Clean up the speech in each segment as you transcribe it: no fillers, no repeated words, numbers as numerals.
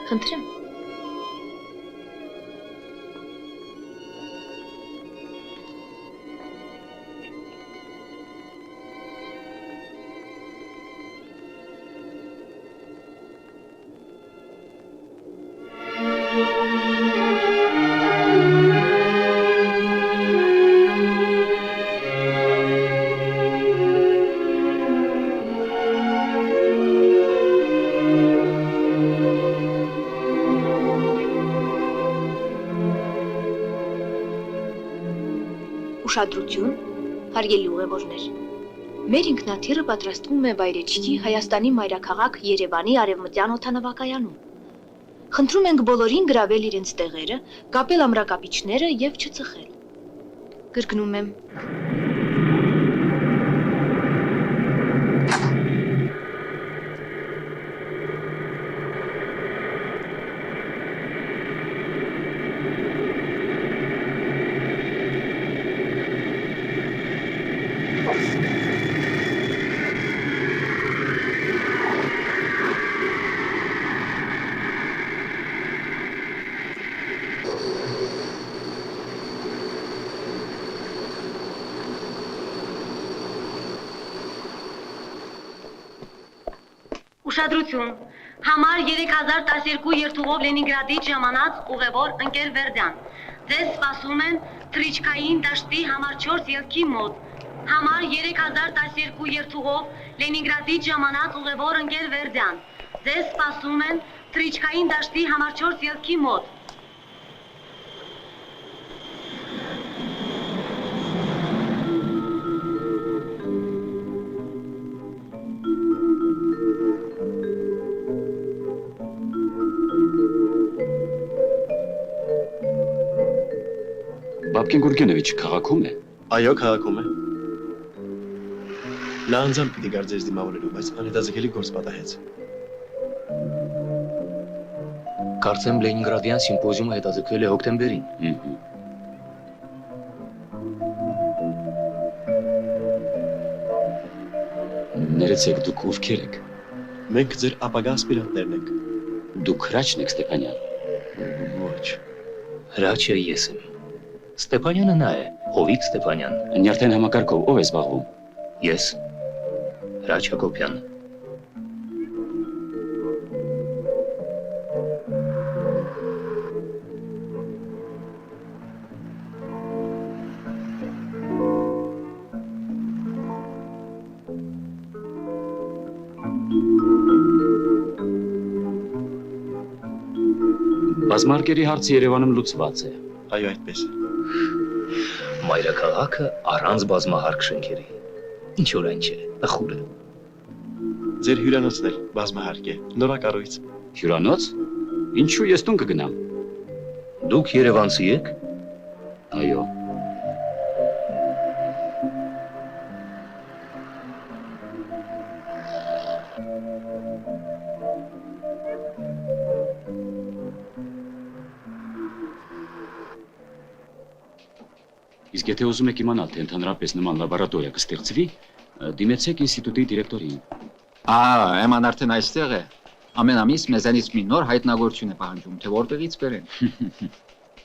Խնդրեմ։ Ուշադրություն, հարգելի ուղևորներ։ Մեր ինքնաթիռը պատրաստվում է վայրեջքի Հայաստանի մայրաքաղաք Երևանի արևմտյան օդանավակայանում։ Խնդրում ենք բոլորին գրավել իրենց տեղերը, կապել ամրակապիչները եւ չծխել։ Կրկնում եմ։ Ուշադրություն, համար 3012 երթուղով Լենինգրադից ժամանած ուղևոր ընկեր Վերդյան։ Ձեզ սպասում են Թրիչկային դաշտի համար 4 ելքի մոտ։ Համար 3012 երթուղով Լենինգրադից ժամանած ուղևոր ընկեր Վերդյան։ Ձեզ սպասում են Թրիչկային դաշտի համար 4 ելքի մոտ։ Բաբկին Գուրգենովիչ քաղաքում է։ Այո, քաղաքում է։ Նա անձամբ պիտի գար ձեզ դիմավորելու, բայց անհետաձգելի գործ պատահեց։ Կարծեմ Լենինգրադյան սիմպոզիումը հետաձգվել է հոկտեմբերին։ Ներեցեք, դուք ովքեր եք։ Մենք ձեր ապագա ասպիրանտներն ենք։ Դուք Հրաչն եք, Ստեփանյան։ Ոչ։ Հրաչը ես եմ։ Ստեփանյանը նա է, Հովիկ Ստեփանյան։ Նյարդային համակարգով ով է զբաղվում։ Ես Հրաչ Հակոբյան։ Բազմարկերի հարցը Երևանում լուծված է։ Այո, այդպես է։ Մայրաքաղաքը առանց բազմահարկ շենքերի։ Ինչ որ այն չէ, ախուր է։ Ձեր հյուրանոցն էլ բազմահարկ է, նորակառույց։ Հյուրանոց։ Ինչու ես տուն կգնամ։ Դուք երևանցի եք։ Այո։ Իսկ եթե ուզում եք իմանալ, թե ընդհանրապես նման լաբորատորիա կստեղծվի, դիմեցեք ինստիտուտի դիրեկտորին։ Էման արդեն այստեղ է։ Ամեն ամիս մեզանից մի նոր հայտնագործություն է պահանջում, թե որտեղից բերեն։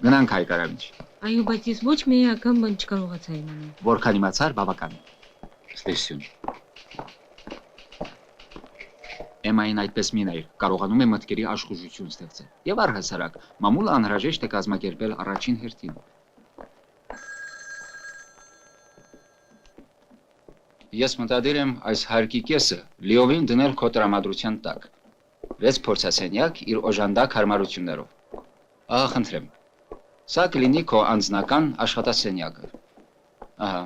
Գնանք Հայկարավիչ։ Այո, բայց ես ոչ մի էական բան չկարողացա իմանալ։ Որքան իմացար, բավական է։ Ստեսյուն։ Էմային այդպես մինայր կարողանում է մտքերի աշխուժություն ստեղծել։ Եվ առհասարակ, մամուլը անհրաժեշտ է կազմակերպել առաջին հերթին։ Ես մտադիր եմ այս հարկի կեսը լիովին դնել քո տրամադրության տակ։ 6 փորձասենյակ իր օժանդակ հարմարություններով։ Ահա խնդրեմ։ Սա կլինի քո անձնական աշխատասենյակը։ Ահա։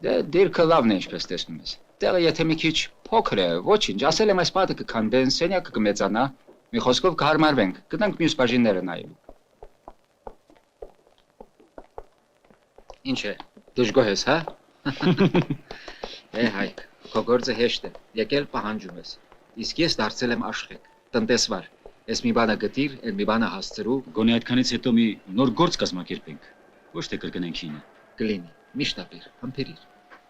Դե դիրքը լավն է, ինչպես տեսնում ես։ Տեղը եթե մի քիչ փոքր է, ոչինչ, ասել եմ այս պատը կքանդեն, սենյակը կմեծանա, մի խոսքով կհարմարվենք, գտնանք մյուս բաժինները նայելու։ Ինչ է, դժգոհ ես, հա։ Հայկ, քո գործը հեշտ է։ Եկել պահանջում ես։ Իսկ ես դարձել եմ աշխեք, տնտեսվար։ Ես մի բանը գտիր, այն մի բանը հասցրու, Գոնե այդքանից հետո մի նոր գործ կազմակերպենք։ Ոչ թե կրկնենք ինը։ կլինի։ Միշտ ապիր, համբերիր։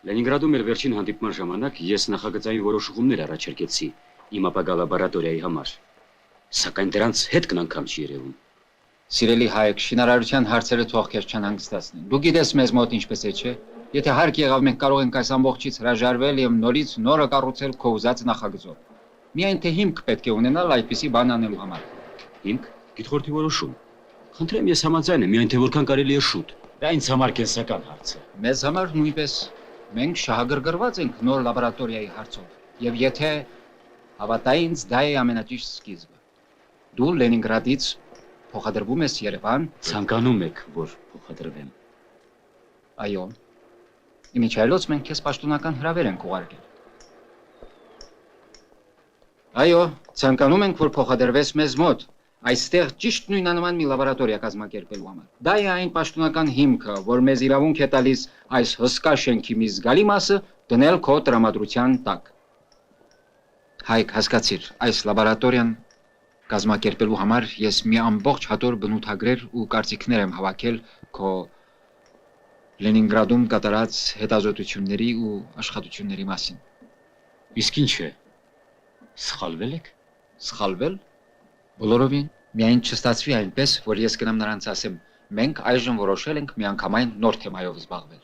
Լենինգրադում մեր վերջին հանդիպման ժամանակ ես նախագծային որոշ ուղումներ առաջարկեցի իմ ապագա լաբորատորիայի համար։ Սակայն դրանց հետ կնանգամ չի երևում։ Սիրելի Հայկ, շինարարության հարցերը թող քեզ չանհանգստացնեն։ Դու գիտես մեզ մոտ ինչպես է, չէ՞։ Եթե հարկ եղավ, մենք կարող ենք այս ամբողջից հրաժարվել եւ նորից նորը կառուցել քո ուզած նախագծով։ Միայն թե հիմք պետք է ունենալ այդպիսի բան անելու համար։ Հիմք գիտխորթի որոշում։ Խնդրեմ, ես համաձայն եմ, միայն թե որքան կարելի է շուտ։ Դա ինձ համար կենսական հարց է։ Մեզ համար նույնպես մենք շահագրգռված ենք նոր լաբորատորիայի հարցով։ Եվ եթե հավատա ինձ, դա է ամենաճիշտ սկիզբը։ Դու Լենինգրադից փոխադրվում ես Երևան, Ցանկանում եք, որ փոխադրվեմ։ այո։ Իմիջայլոց մենք քեզ պաշտոնական հրավեր ենք ուղարկել։ Այո, ցանկանում ենք, որ փոխադրվես մեզ մոտ, այստեղ ճիշտ նույնանման մի լաբորատորիա կազմակերպելու համար։ Դա է այն պաշտոնական հիմքը, որ մեզ իրավունք է տալիս այս հսկա շենքի մի զգալի մասը դնել քո տրամադրության տակ։ Հայկ, հասկացիր, այս լաբորատորիան կազմակերպելու համար ես մի ամբողջ հատոր բնութագրեր ու կարծիքներ եմ հավաքել քո Լենինգրադում կատարած հետազոտությունների ու աշխատությունների մասին։ Իսկ ինչ է։ Սխալվել եք։ Սխալվել։ Բոլորովին միայն չստացվի այնպես, որ ես գնամ նրանց ասեմ, մենք այժմ որոշել ենք միանգամայն նոր թեմայով զբաղվել։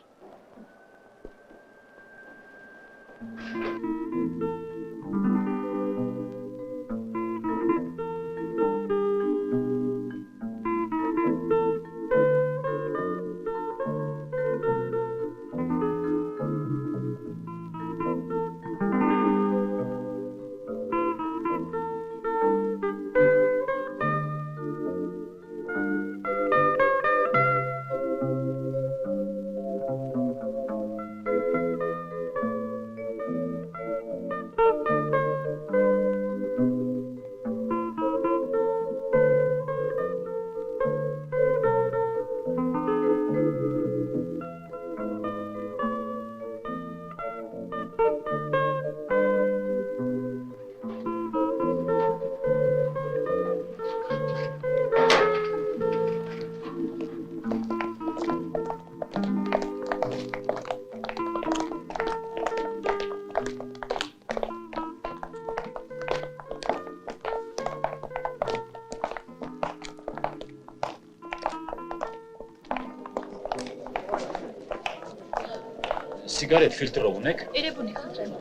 Սիգարետ ֆիլտրով ունեք։ Երևունի խնդրեմ։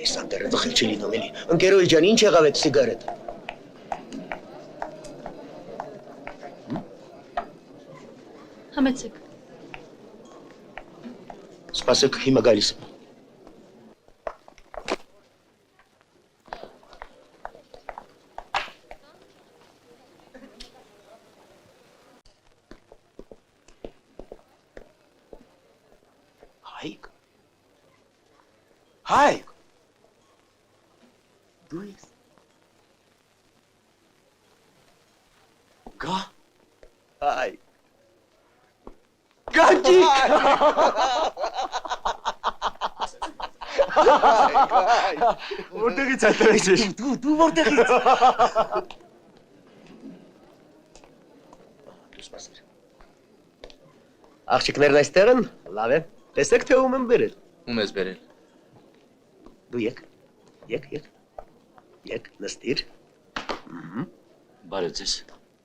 Այս անտերը վխիլ չի լինում էլի։ Ընկերոջ ջան, ինչ եղավ այդ սիգարետ։ Համեցեք։ Սպասեք, հիմա գալիս եմ։ Հայկ։ Հայկ։ Դու ես։ Գա։ Հայկ։ Գաճիկ։ Որտեղից այդտեղից ես։ Դու որտեղից։ Դու սպասիր։ Աղջիկներն այստեղ են, լավ է։ Տեսեք թե ում եմ բերել։ Ում ես բերել։ Դու եկ, նստիր։ Բարև ձեզ։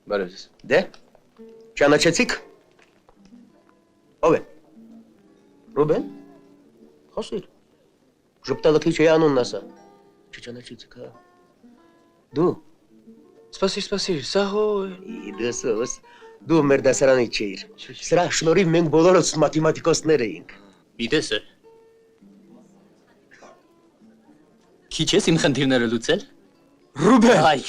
Բարև ձեզ։ Դե, ճանաչեցիք։ Ով է։ Ռուբեն։ Խոսիր։ Ժպտալը քիչ է անունն ասա։ Չճանաչեցիք, հա։ Դու։ Սպասիր, սա հոյ։ Իդեսոս, դու մեր դասարանից չէիր։ Սրա շնորհիվ մենք բոլորս մաթեմատիկոսներ էինք։ Գիտես է։ Քիչ ես իմ խնդիրները լուծել։ Ռուբեն։ Այ։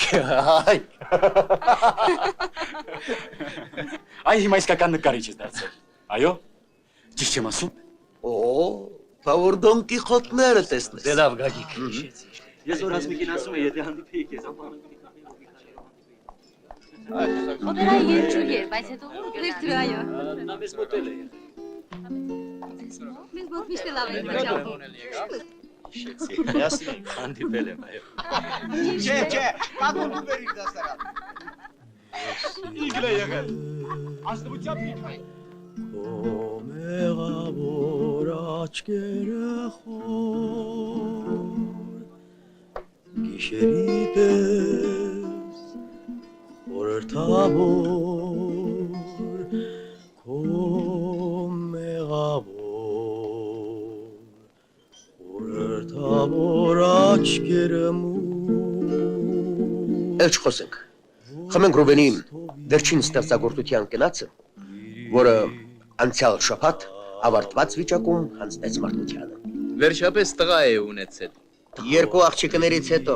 Այ հիմա իսկական նկարիչ ես դարձել։ Այո։ Ճիշտ եմ ասում։ Օ, բավոր Դոն Կիխոտները տեսնես։ Դե լավ, Գագիկ։ Ես որ հասմիկին ասում եմ, եթե հանդիպեի քեզ Օպերայի երգչուհի էր, բայց հետո ուր գնաց։ Այո։ Նա մեզ մոտել է։ Մենք Ոչ միշտ լավ է մաչապում։ Միասին։ Հանդիպել եմ, այո։ Չէ, կակուն բերիր դասարան։ Իգլե եղել։ Աստվածյա փիքայ։ Մեղավոր աչքերը խոր Գիշերի պես խորհրդավոր Քո մեղավոր խորհրդավոր աչքերը մութ Էլ չխոսենք։ Խմենք Ռուբենի վերջին ստեղծագործության կնացը, որը անցյալ շաբաթ ավարտված վիճակում հանձնեց մարդկությանը։ Վերջապես տղա է ունեցել։ Երկու աղջիկներից հետո։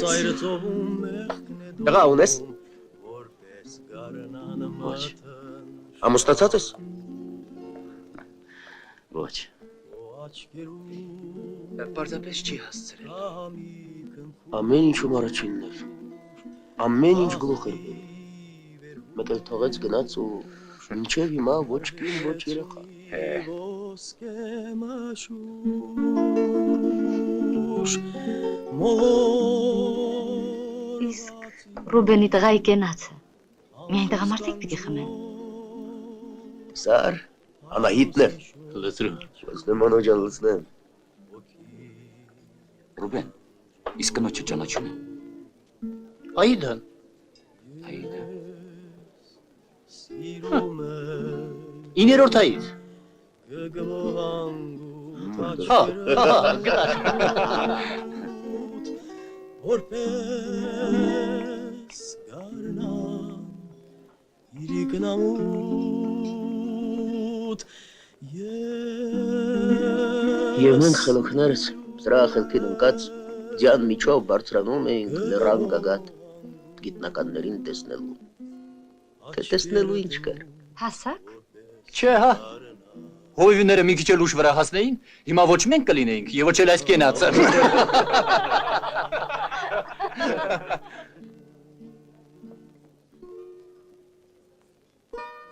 Ծայրը ծովում մեղքն է դու Տղա ունես։ Որպես գարնան Ոչ, Ամուսնացած ես։ ոչ։ աչքերում Պարզապես չի հասցրել։ Ամեն ինչում առաջինն էր։ Ամեն ինչ գլուխ էր բերում։ Մեկ էլ թողեց գնաց ու մինչև հիմա ոչ կին, ոչ երեխա։ ոսկե մաշուշ մոլոր Իսկ Ռուբենի տղայի կենացը։ Միայն տղամարդիկ պիտի խմեն։ Սար, Անահիտն է։ Լծրու։ Ոստեմ անոջան լցնեմ։ Ռուբեն, իսկ կնոջը ճանաչում է։ Այդան։ Այդա։ սիրում է 9-րդ այր։ գգվանգուտ Հա, գտար որպես գարնան իրիկնամուտ Եվ մենք խելոքներս սրա խելքին ընկած ձյան միջով բարձրանում էինք լեռան գագաթ գիտնականներին տեսնելու։ Թե տեսնելու ինչ կար։ Հասակ։ Չէ, հա։ Հովիվները մի քիչ էլ ուշ վրա հասնեին, հիմա ոչ մենք կլինեինք, եւ ոչ էլ այս կենացը։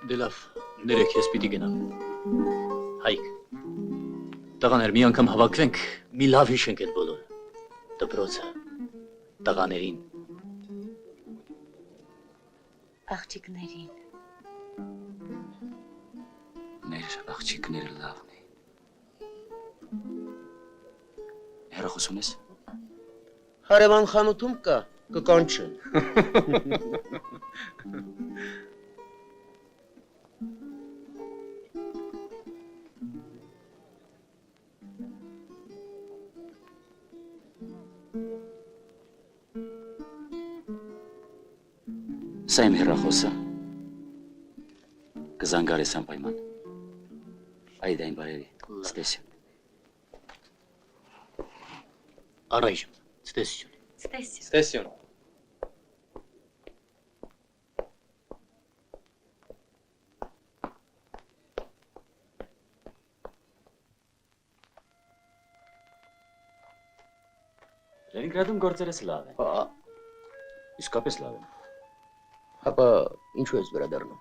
Դե լավ, ներեք ես պիտի գնամ։ Հայկ։ Տղաներ, մի անգամ հավաքվենք, մի լավ հիշենք այդ բոլորը։ Դպրոցը, տղաներին։ Աղջիկներին։ Մեր աղջիկները լավն է։ Հեռախոս ունես։ Հարևան խանութում կա, կկանչեն։ Սա իմ հեռախոսը։ Կզանգարես անպայման։ Այդային բարևի, ստեսյուն։ Առայժմ, ցտեսություն։ Ստեսյուն։ Ստեսություն։ Լենինգրադում գործերս լավ են։ Հա, Իսկապես լավ են։ հապա ինչու ես վերադառնում։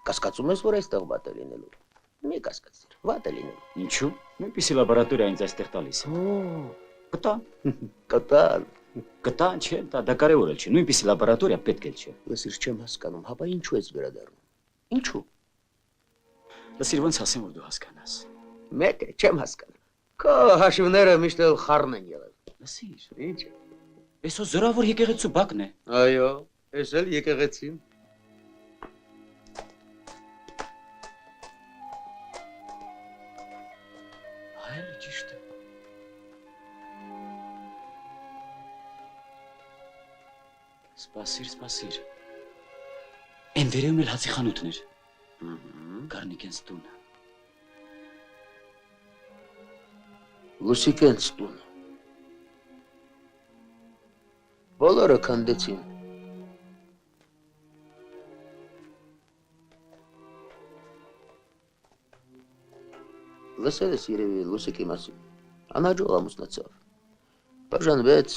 Կասկածում ես, որ այստեղ վատ է լինելու։ Մի կասկածիր, վատ է լինելու։ Ինչու՞։ Նույնպիսի լաբորատորիա ինձ այստեղ տալիս է։ Կտա։ Կտան։ Կտա, չէ, դա կարևոր էլ չի։ Նույնպիսի լաբորատորիա պետք էլ չէ։ Ես իր չեմ հասկանում, հապա ինչու ես վերադառնում։ Ինչու։ Լսիր, ոնց ասեմ, որ դու հասկանաս։ Մեկ է, չեմ հասկանում։ Քո հաշիվները միշտ էլ խառն են եղել։ Լսիր, Ինչ է։ այսօր զորավոր եկեղեցու բակն է։ Այո, ես էլ եկեղեցին։ Այլ ճիշտ է։ Սպասիր։ Են վերևում էլ հացի խանութն էր։ Գառնիկենց տունը։ Լուսիկենց տունը։ Բոլորը քանդեցին։ Լսել ես երևի Լուսիկի մասին։ Անհաջող ամուսնացավ։ Բաժանվեց։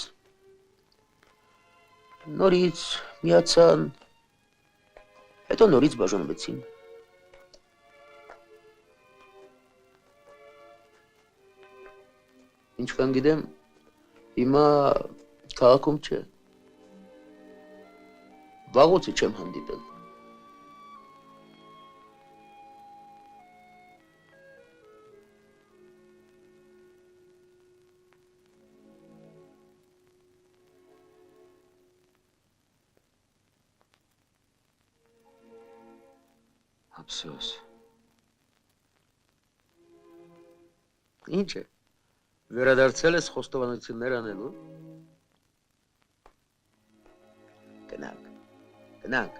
Նորից միացան։ Հետո նորից բաժանվեցին։ Ինչքան գիտեմ, հիմա քաղաքում չէ։ Վաղուց չեմ հանդիպել։ Ափսոս։ Ինչ է։ Վերադարձել ես խոստովանություններ անելու։ Գնանք։ Գնանք։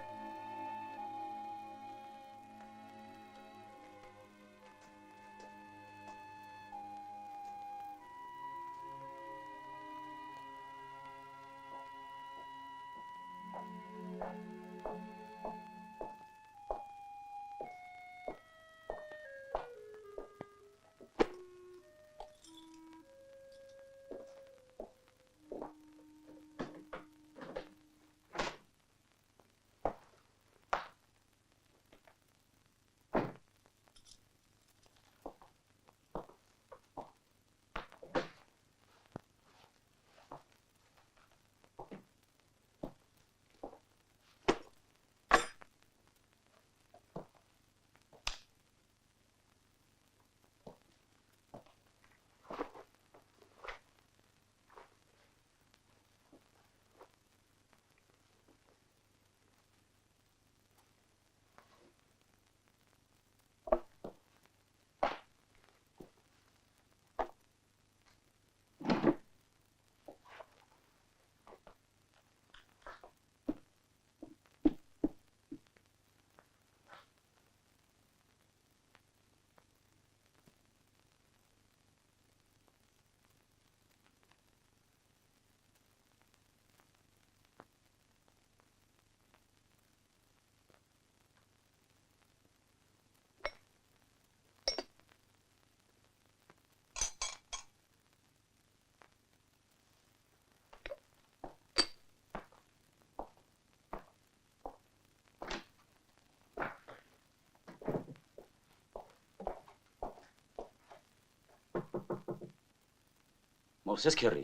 Մովսես քեռի։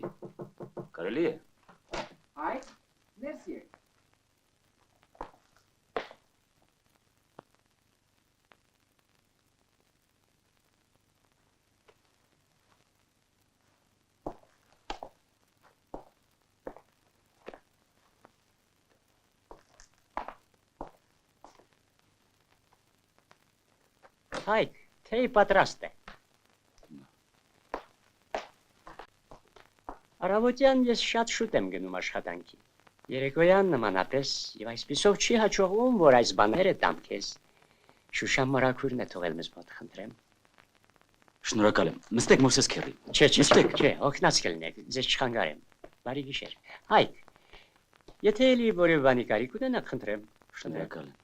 Կարելի է։ Այդ ներս եք։ Հայկ, թեյ պատրաստ է։ Առավոտյան ես շատ շուտ եմ գնում աշխատանքի։ Երեկոյան նմանապես եւ այսպիսով չի հաջողվում, որ այս բաները տամ քեզ։ Շուշան մորաքուրն է թողել մեզ մոտ, խնդրեմ։ Շնորհակալ եմ։ Նստեք Մովսես քեռի։ Չէ, օգնած կլինեք, ձեզ չխանգարեմ։ Բարի գիշեր։ Հայկ, եթե էլի որևէ բանի կարիք ունենաք, խնդրեմ։ Շնորհակալ եմ։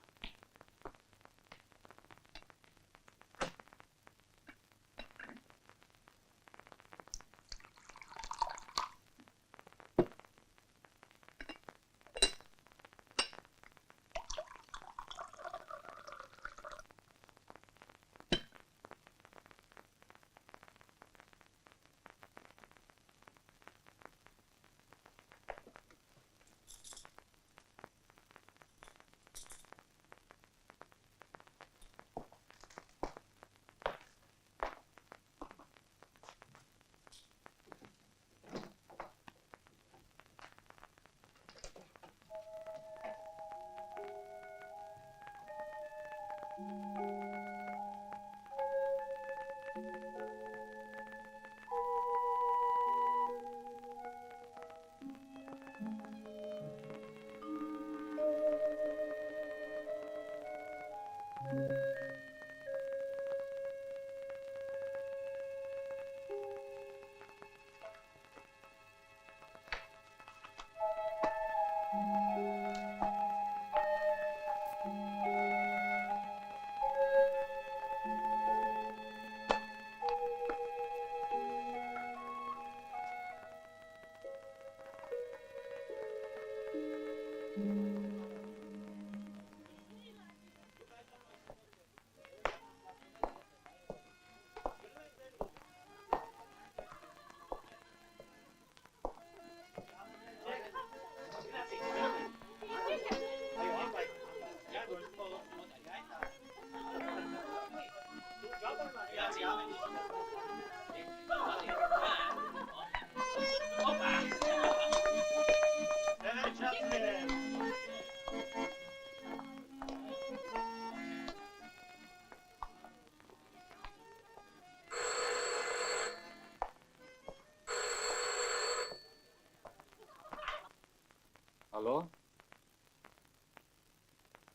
Ալո։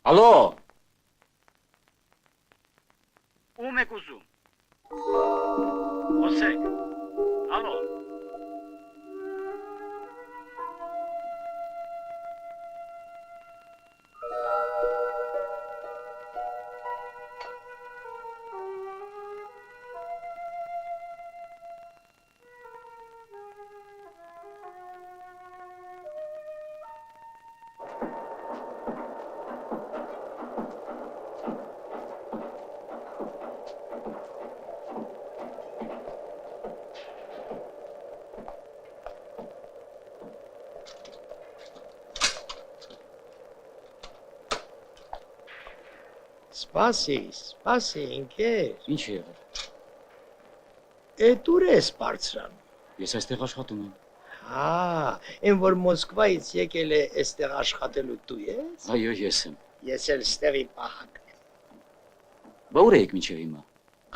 Ալո։ Ում եք ուզում։ Խոսեք։ Ալո։ Սպասի, ինքեր։ Ինչ է եղել։ Էդ ուր ես բարձրանում։ Ես այստեղ աշխատում եմ։ Այն որ Մոսկվայից եկել է այստեղ աշխատելու դու ես։ Այո, ես եմ։ Ես էլ ստեղի պահակն եմ։ Բա ուր եք մինչև հիմա։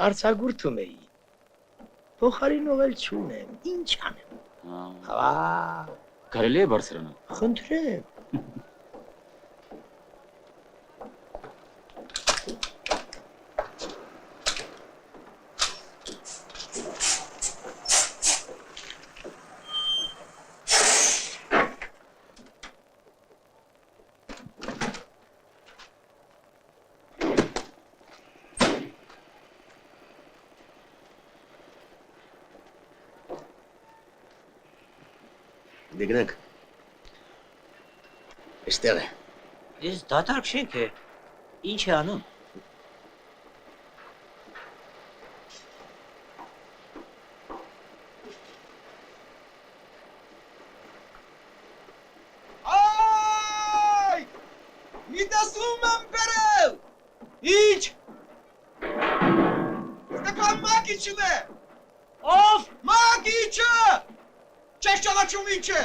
Արցագուրթում էի։ Փոխարինող էլ չունեմ, ինչ անեմ։ Կարելի է բարձրանալ։ Խնդրեմ։ Դեգնակ։ Այստեղ է։ Ես դատարկ շենք է, ինչ է անում։ Այ! Մի տեսում եմ բերել։ Ինչ։ Ստեփան Մակիչն է։ Ով։ Մակիչը։ Չես ճանաչում ինչ է։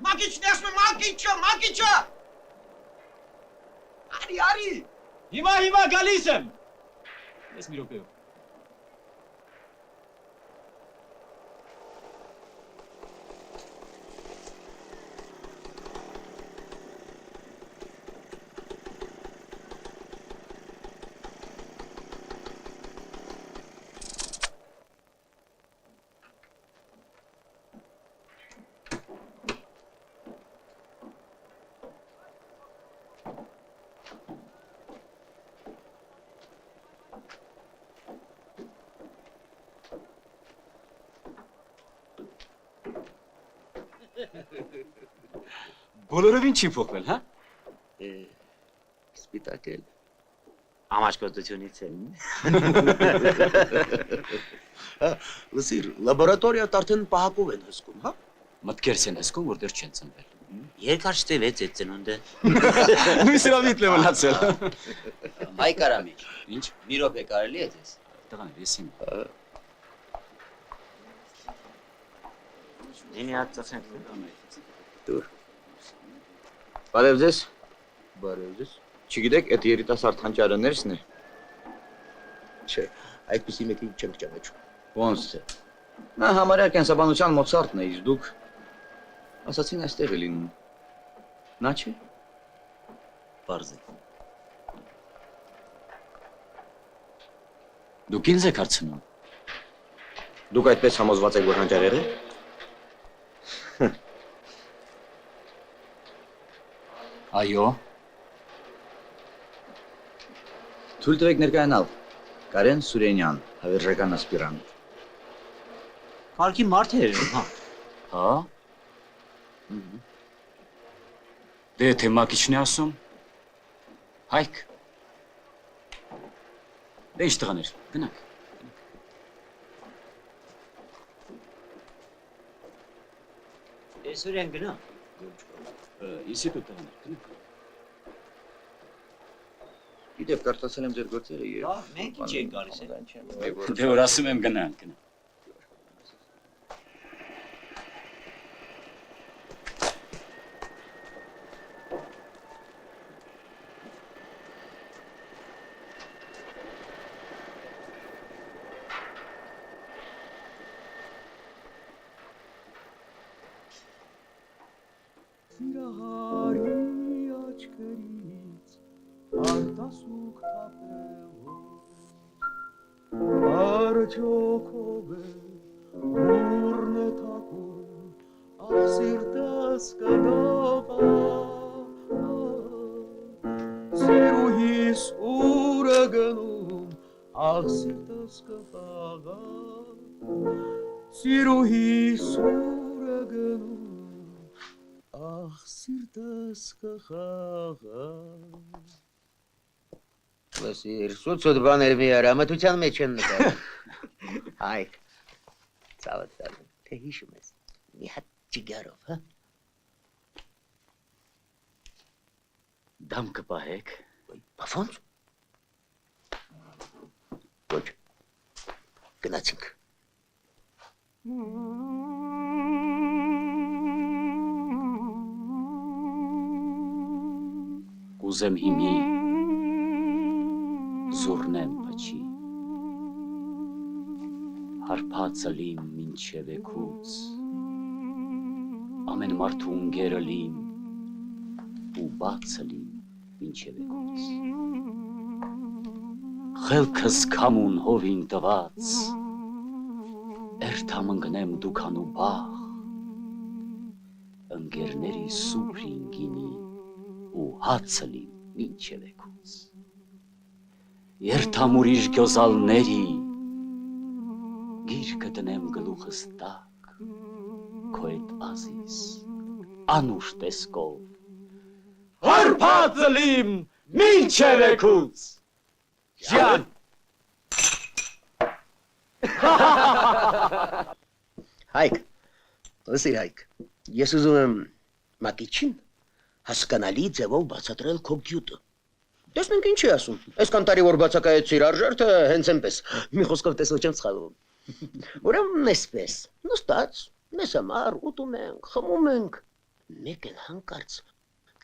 Մակիչն է ասում Մակիչը։ Արի։ Հիմա գալիս եմ։ Ես մի րոպեով։ Բոլորովին չի փոխվել, հա։ Սպիտակել։ Ամաչկոտությունից է։ Լսիր, լաբորատորիատ արդեն պահակով են հսկում, հա։ Մտքերս են հսկում, որ դեռ չեն ծնվել։ Երկար չտևեց այդ ծնունդը։ Նույն սրավիտ լեվնացել։ Հայկ Արամիչ։ Ինչ։ Մի րոպե կարելի է ձեզ։ Տղան, ես իմ։ Ինի հատ ծխենք։ Դուր։ Բարև ձեզ։ Բարև ձեզ։ Չգիտեք, այդ երիտասարդ հանճարներսն է։ Չէ, այդպիսի մեկին չենք ճանաչում։ Ոնց է։ Նա համարյա կենսաբանության Մոցարտն է, իսկ դուք ասացին այստեղ է լինում։ Նա չէ։ Պարզ է։ Դուք ինձ եք հարցնում։ Դուք այդպես համոզված եք, որ հանճարեր է։ Այո։ Թույլ տվեք ներկայանալ։ Կարեն Սուրենյան, հավերժական ասպիրանտ։ Կարգի մարդ էր, հա։ Հա։ Դե թե Մակիչն է ասում։ Հայկ։ Դե ինչ տղաներ, գնանք։ Սուրեն գնա։ Ինստիտուտ տղաներ, գնանք։ Գիտեք, կարծացել եմ ձեր գործերը եւ Լավ, մենք ինչ ենք գալիս է։ Դե որ ասում եմ գնանք։ Լսիր, սուտ բաներ մի արա, մտության մեջ են նկարում։ Հայք, ցավդ տալու, թե հիշում ես, մի հատ ճիգարով, հա? Դամ կպահեք։ Բավոնց։ Ոչ, գնացինք։ Կուզեմ հիմի զուրնեմ պաչի, հարպացը լիմ մինչև էքուց, ամեն մարդու ունգերը լիմ, ու բացը լիմ մինչև էքուց, խելքս կամուն հովին տված, երթամ ընգնեմ դուքանու բաղ, ընգերների սուպրին գինի, ու հացը լիմ մինչև էքուց, երթամ ուրիշ գյոզալների, գիրկը դնեմ գլուխս տակ, քո էդ ազիս, անուշ տեսկով, հարբածը լիմ մինչև էքուց, ջան։ Հայք, լսիր Հայք, ես ուզում եմ Մակիչին հասկանալի ձևով բացատրել քո գյուտը։ Տեսնենք ինչ է ասում։ Այսքան տարի որ բացակայեցիր արժերթը հենց այնպես։ Մի խոսքով տես ոչ եմ սխալվում։ Ուրեմն այսպես, նստած, մեզ համար ուտում ենք, խմում ենք, մեկ էլ հանկարծ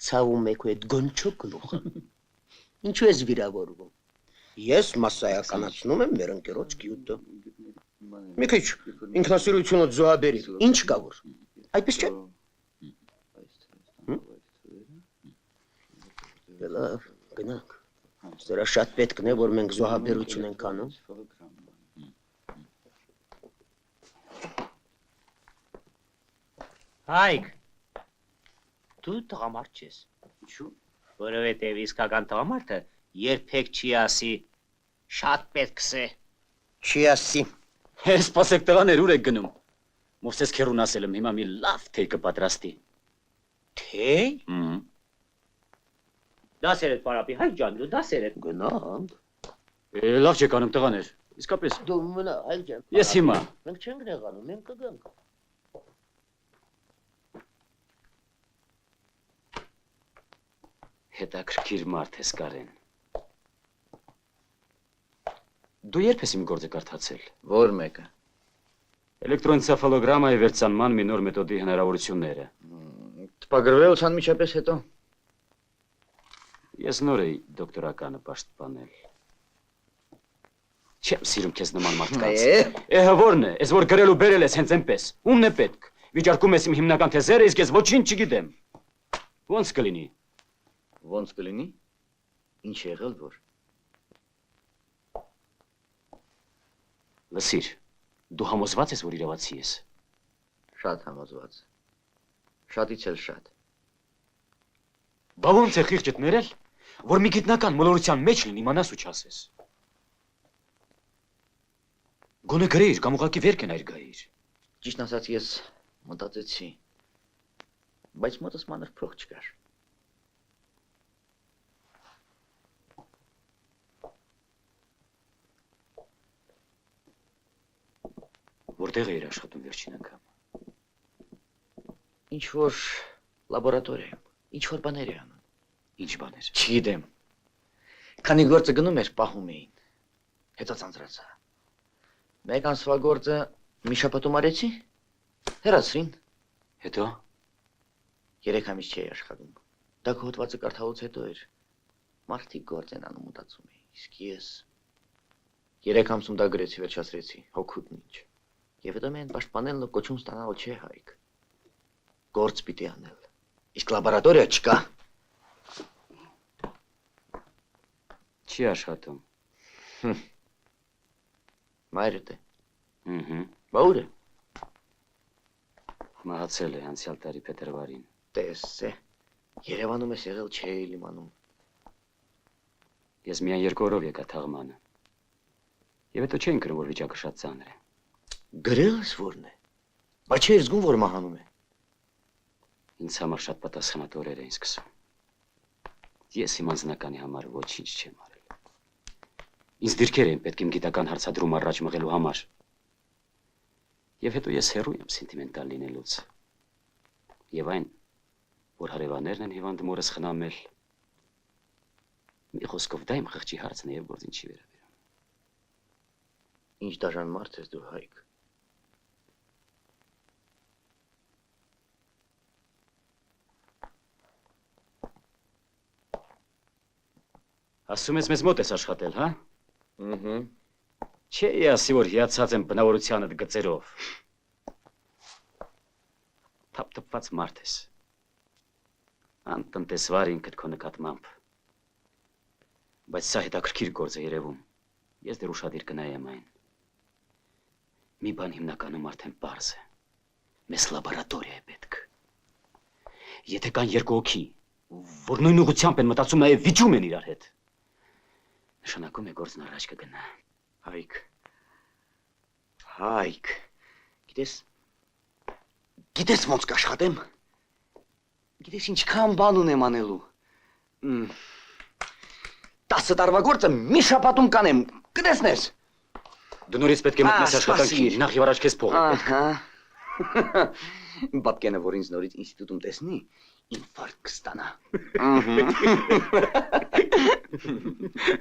ցավում եք այդ գոնչո գլուխը։ Ինչու ես վիրավորվում։ Ես մասսայականացնում եմ մեր ընկերոջ գյուտը։ Մի քիչ ինքնասիրությունդ զոհաբերի, ինչ կա որ։ Այդպես չէ։ Լավ, գնանք։ Սրա շատ պետքն է, որ մենք զոհաբերություն ենք անում։ Հայք, դու տղամարդ ես։ Ինչու՞։ Որովհետև իսկական տղամարդը երբեք չի ասի շատ պետքս է։ Չի ասի։ Սպասեք տղաներ, ուր եք գնում։ Մովսես քերուն ասել եմ, հիմա մի լավ թեյ կպատրաստի։ Թեյ։ Դասեր եք պարապի, հայ ջան, դու դասեր եք։ Գնանք։ Լավ չեք անում տղաներ, իսկապես։ Դու մնա, այլ ջան։ Ես հիմա։ Մենք չենք նեղանում, մենք կգանք։ Հետաքրքիր մարդ ես Կարեն։ Դու երբ ես իմ գործը կարդացել։ Որ մեկը։ Էլեկտրոենցեֆալոգրամայի վերցանման մի նոր մեթոդի հնարավորությունները։ Տպագրվելուց անմիջապես հետո։ Ես նոր էի դոկտորականը պաշտպանել։ Չեմ սիրում քեզ նման մարդկանց։ Որն է, ես որ գրել ու բերել ես հենց այնպես։ Ումն է պետք։ Վիճարկում ես իմ հիմնական թեզերը, իսկ ես ոչինչ չգիտեմ։ Ոնց կլինի։ Ոնց կլինի։ Ինչ եղել որ։ Լսիր, դու համոզված ես, որ իրավացի ես։ Շատ համոզված։ Շատից էլ շատ։ Բա ոնց է խիղճդ ներել, որ մի գիտնական մոլորության մեջ լինի, իմանաս ու չասես։ Գոնե գրեիր կամ ուղղակի վեր կենայր գայիր։ Ճիշտ ասած ես մտածեցի, բայց մոտս մանր փող չկար։ Որտեղ էիր աշխատում վերջին անգամ։ Ինչ որ լաբորատորիայում, ինչ որ բաներ է անում։ Ինչ բաներ։ Չգիտեմ։ Քանի գործը գնում էր, պահում էին։ Հետո ցանցրացա։ Մեկ ամսվա գործը մի շաբաթում արեցի, հեռացրին։ Հետո 3 ամիս չէի աշխատում։ Դա հոդվածը կարդալուց հետո էր։ Մարդիկ գործ են անում մտածում էի, իսկ ես 3 ամսում դա գրեցի, վերջացրեցի, հոգուտն ինչ։ Եվ հետո մեն պաշտպանելն ու կոչում ստանալը չէ Հայկ։ Գործ պիտի անել։ Իսկ լաբորատորիա չկա։ Չի աշխատում։ Մայրդ է։ Բա ուր է։ Մահացել է անցյալ տարի փետրվարին։ Տես է։ Երևանում ես եղել չէի իմանում։ Ես միայն 2 օրով եկա թաղմանը։ Եվ հետո չէին գրում, որ վիճակը շատ ծանր է։ Գրելս որն է։ Բայց չէր զգում, որ մահանում է։ Ինձ համար շատ պատասխանատու օրեր էին սկսում։ Ես իմ անձնականի համար ոչինչ չեմ արել։ Ինձ դիրքեր էին պետք իմ գիտական հարցադրում առաջ մղելու համար։ Եվ հետո ես հեռու եմ սենտիմենտալ լինելուց։ Եվ այն, որ հարևաններն են հիվանդ մորս խնամել։ Մի խոսքով դա իմ խղճի հարցն է եւ գործին չի վերաբերում։ Ինչ դաժան մարդ ես դու Հայկ։ Ասում ես մեզ մոտ ես աշխատել, հա։ Չէի ասի, որ հիացած եմ բնավորությանդ գծերով։ Թափթփված մարդ ես։ Անտնտեսվար ինքդ քո նկատմամբ։ Բայց սա հետաքրքիր գործ է երևում։ Ես դեռ ուշադիր կնայեմ այն։ Մի բան հիմնականում արդեն պարզ է։ Մեզ լաբորատորիա է պետք։ Եթե կան 2 հոգի, որ նույն ուղղությամբ են մտածում, նաև վիճում են իրար հետ, նշանակում է գործն առաջ կգնա։ Հայկ։ Հայկ։ Գիտես ոնց կաշխատեմ։ Գիտես ինչքան բան ունեմ անելու։ 10 տարվա գործը մի շաբաթում կանեմ, կտեսնես։ Դու նորից պետք է մտնես աշխատանքի, նախ եւ առաջ քեզ փող է պետք։ Բաբկենը, որ ինձ նորից ինստիտուտում տեսնի, ինֆարկտ կստանա։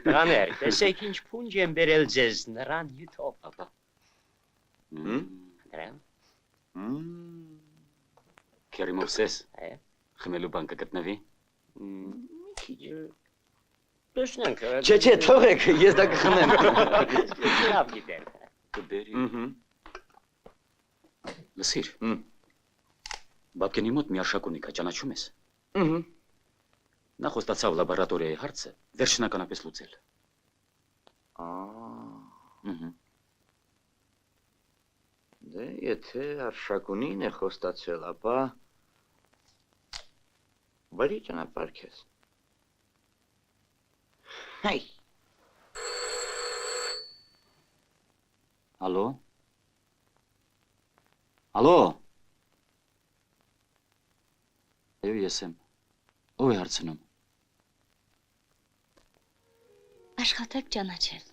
Տղաներ, տեսեք ինչ փունջ եմ բերել ձեզ նրան յուտով, ապա։ Դրան։ Քերի Մովսես, խմելու բան կգտնվի։ Տեսնենք։ Չէ, թողեք, ես դա կխմեմ։ Լավ գիտեմ։ Կբերի։ Լսիր։ Բաբկենի մոտ մի արշակ ունի, ճանաչում ես։ Նա խոստացավ լաբորատորիայի հարցը վերջնականապես լուծել։ Դե, եթե արշակունին է խոստացել, ապա բարի ճանապարհ քեզ։ Հայ։ Ալո։ Ալո։ Այո, ես եմ։ Ով է հարցնում։ Աշխատեք ճանաչել։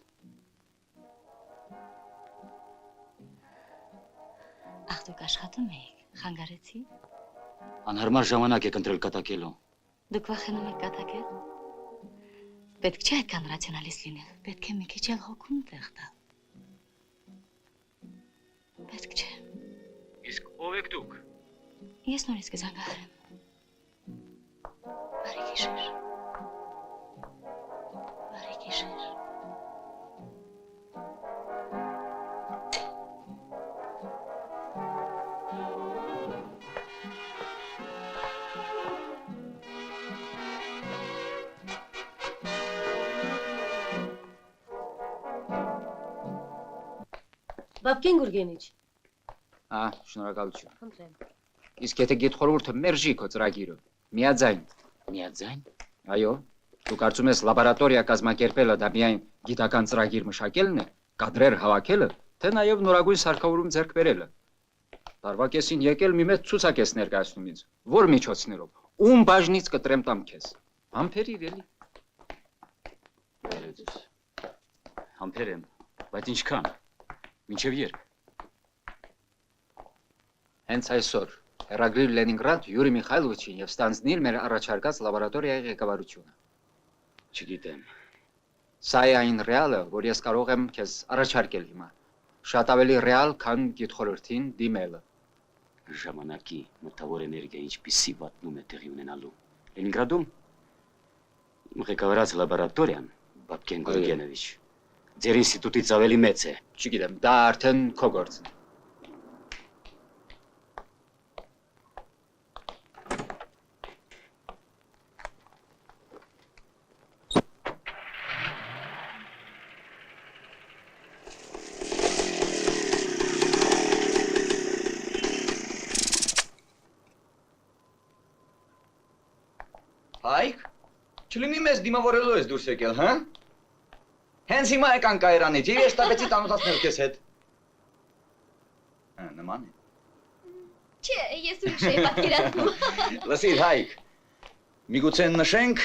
Ախ, դուք աշխատում եք, խանգարեցի։ Անհարմար ժամանակ եք ընտրել կատակելու։ Դուք վախենում եք կատակել։ Պետք չէ այդքան ռացիոնալիստ լինել, պետք է մի քիչ էլ հոգում տեղ տալ։ Պետք չէ։ Իսկ ով եք դուք։ Ես նորից կզանգահարեմ։ Բարի գիշեր։ Բարի գիշեր։ Բաբկեն Գուրգենիչ։ Շնորհակալություն։ Խնդրեմ։ Իսկ եթե գիտ խորհուրդը մերժի քո ծրագիրը, միաձայն։ Միաձայն։ Այո, դու կարծում ես լաբորատորիա կազմակերպելը դա միայն գիտական ծրագիր մշակելն է, կադրեր հավաքելը, թե նաև նորագույն սարքավորում ձեռք բերելը։ Տարվա կեսին եկել մի մեծ ցուցակ ես ներկայացնում ինձ, որ միջոցներով, ում բաժնից կտրեմ տամ քեզ։ Համբերիր էլի։ Համբեր եմ, բայց ինչքան։ Մինչև երբ։ Հենց այսօր հեռագրիր Լենինգրադ Յուրի Միխայլովիչին եւ ստանձնիր մեր առաջարկած լաբորատորիայի ղեկավարությունը։ Չգիտեմ։ Սա է այն ռեալը, որ ես կարող եմ քեզ առաջարկել հիմա։ Շատ ավելի ռեալ, քան գիտխորհրդին դիմելը։ Ժամանակի մտավոր էներգիա ինչպիսի վատնում է տեղի ունենալու։ Լենինգրադում իմ ղեկավարած լաբորատորիան Բաբկեն Գուրգենովիչ ձեր ինստիտուտից ավելի մեծ է։ Չգիտեմ, դա արդեն քո գործն է։ Հայկ, չլինի մեզ դիմավորելու ես դուրս եկել, հա? Հենց հիմա եկան կայրանից, եւ ես տակեցի տանոթացնել քեզ հետ։ Նման է։ Չէ, ես ուրիշ էի պատկերացնում։ Լսիր, Հայկ, միգուցե նշենք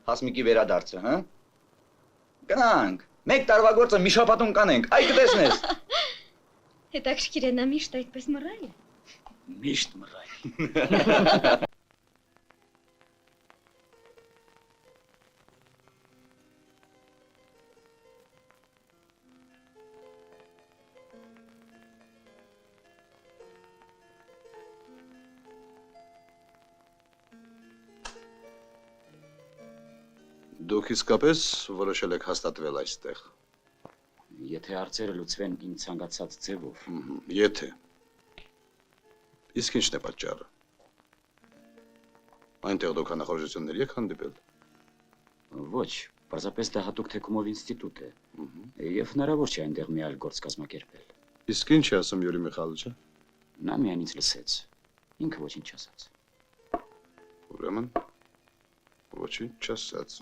Հասմիկի վերադարձը, հա? Գնանք, մեկ տարվա գործը մի շաբաթում կանենք, այ կտեսնես։ Հետաքրքիր է, նա միշտ այդպես մռայլ է։ Միշտ մռայլ։ Դուք իսկապես որոշել եք հաստատվել այստեղ։ Եթե հարցերը լուծվեն իմ ցանկացած ձևով։ Եթե։ Իսկ ինչն է պատճառը։ Այնտեղ դուք անախորժությունների եք հանդիպել։ Ոչ, պարզապես դա հատուկ թեկումով ինստիտուտ է։ Եվ հնարավոր չէ այնտեղ մի այլ գործ կազմակերպել։ Իսկ ինչ է ասում Յուրի Միխայելիչը։ Նա միայն ինձ լսեց։ Ինքը ոչինչ չասաց։ Ուրեմն ոչինչ չասաց։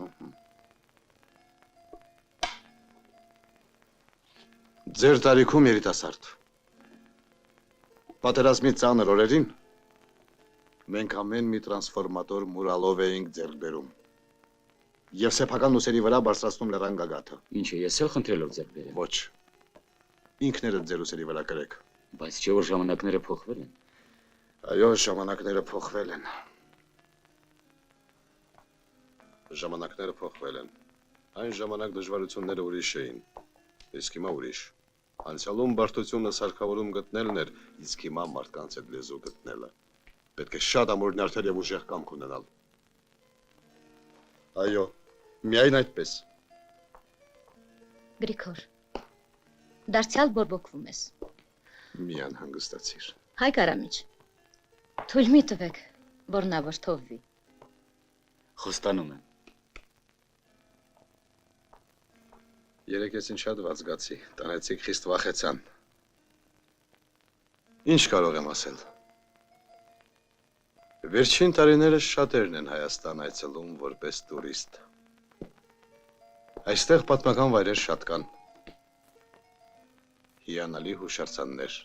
Ձեր տարիքում երիտասարդ։ Պատերազմի ծանր օրերին մենք ամեն մի տրանսֆորմատոր մուրալով էինք ձեռք բերում։ Եվ սեփական ուսերի վրա բարձրացնում լեռան գագաթը։ Ինչ է, ես էլ խնդրելով ձեռք բերեմ։ Ոչ։ Ինքներդ ձեր ուսերի վրա կրեք։ Բայց չէ որ ժամանակները փոխվել են։ Այո, ժամանակները փոխվել են։ Ժամանակները փոխվել են։ Այն ժամանակ դժվարությունները ուրիշ էին, իսկ հիմա ուրիշ։ Անցյալում բարդությունը սարքավորում գտնելն էր, իսկ հիմա մարդկանց այդ լեզու գտնելը։ Պետք է շատ ամուր նյարդեր եւ ուժեղ կամք ունենալ։ Այո, միայն այդպես։ Գրիգոր, դարձյալ բորբոքվում ես։ Մի անհանգստացիր։ Հայկ Արամիչ, թույլ մի տվեք, որ նա վրդովվի։ Խոստանում եմ։ Երեք ես ինչ շատ ված գացի, տանեցիք խիստ վախեցան։ Ինչ կարող եմ ասել։ Վերջին տարիներս շատերն են Հայաստան այցելում որպես տուրիստ։ Այստեղ պատմական վայրեր շատ կան։ Հիանալի հուշարձաններ։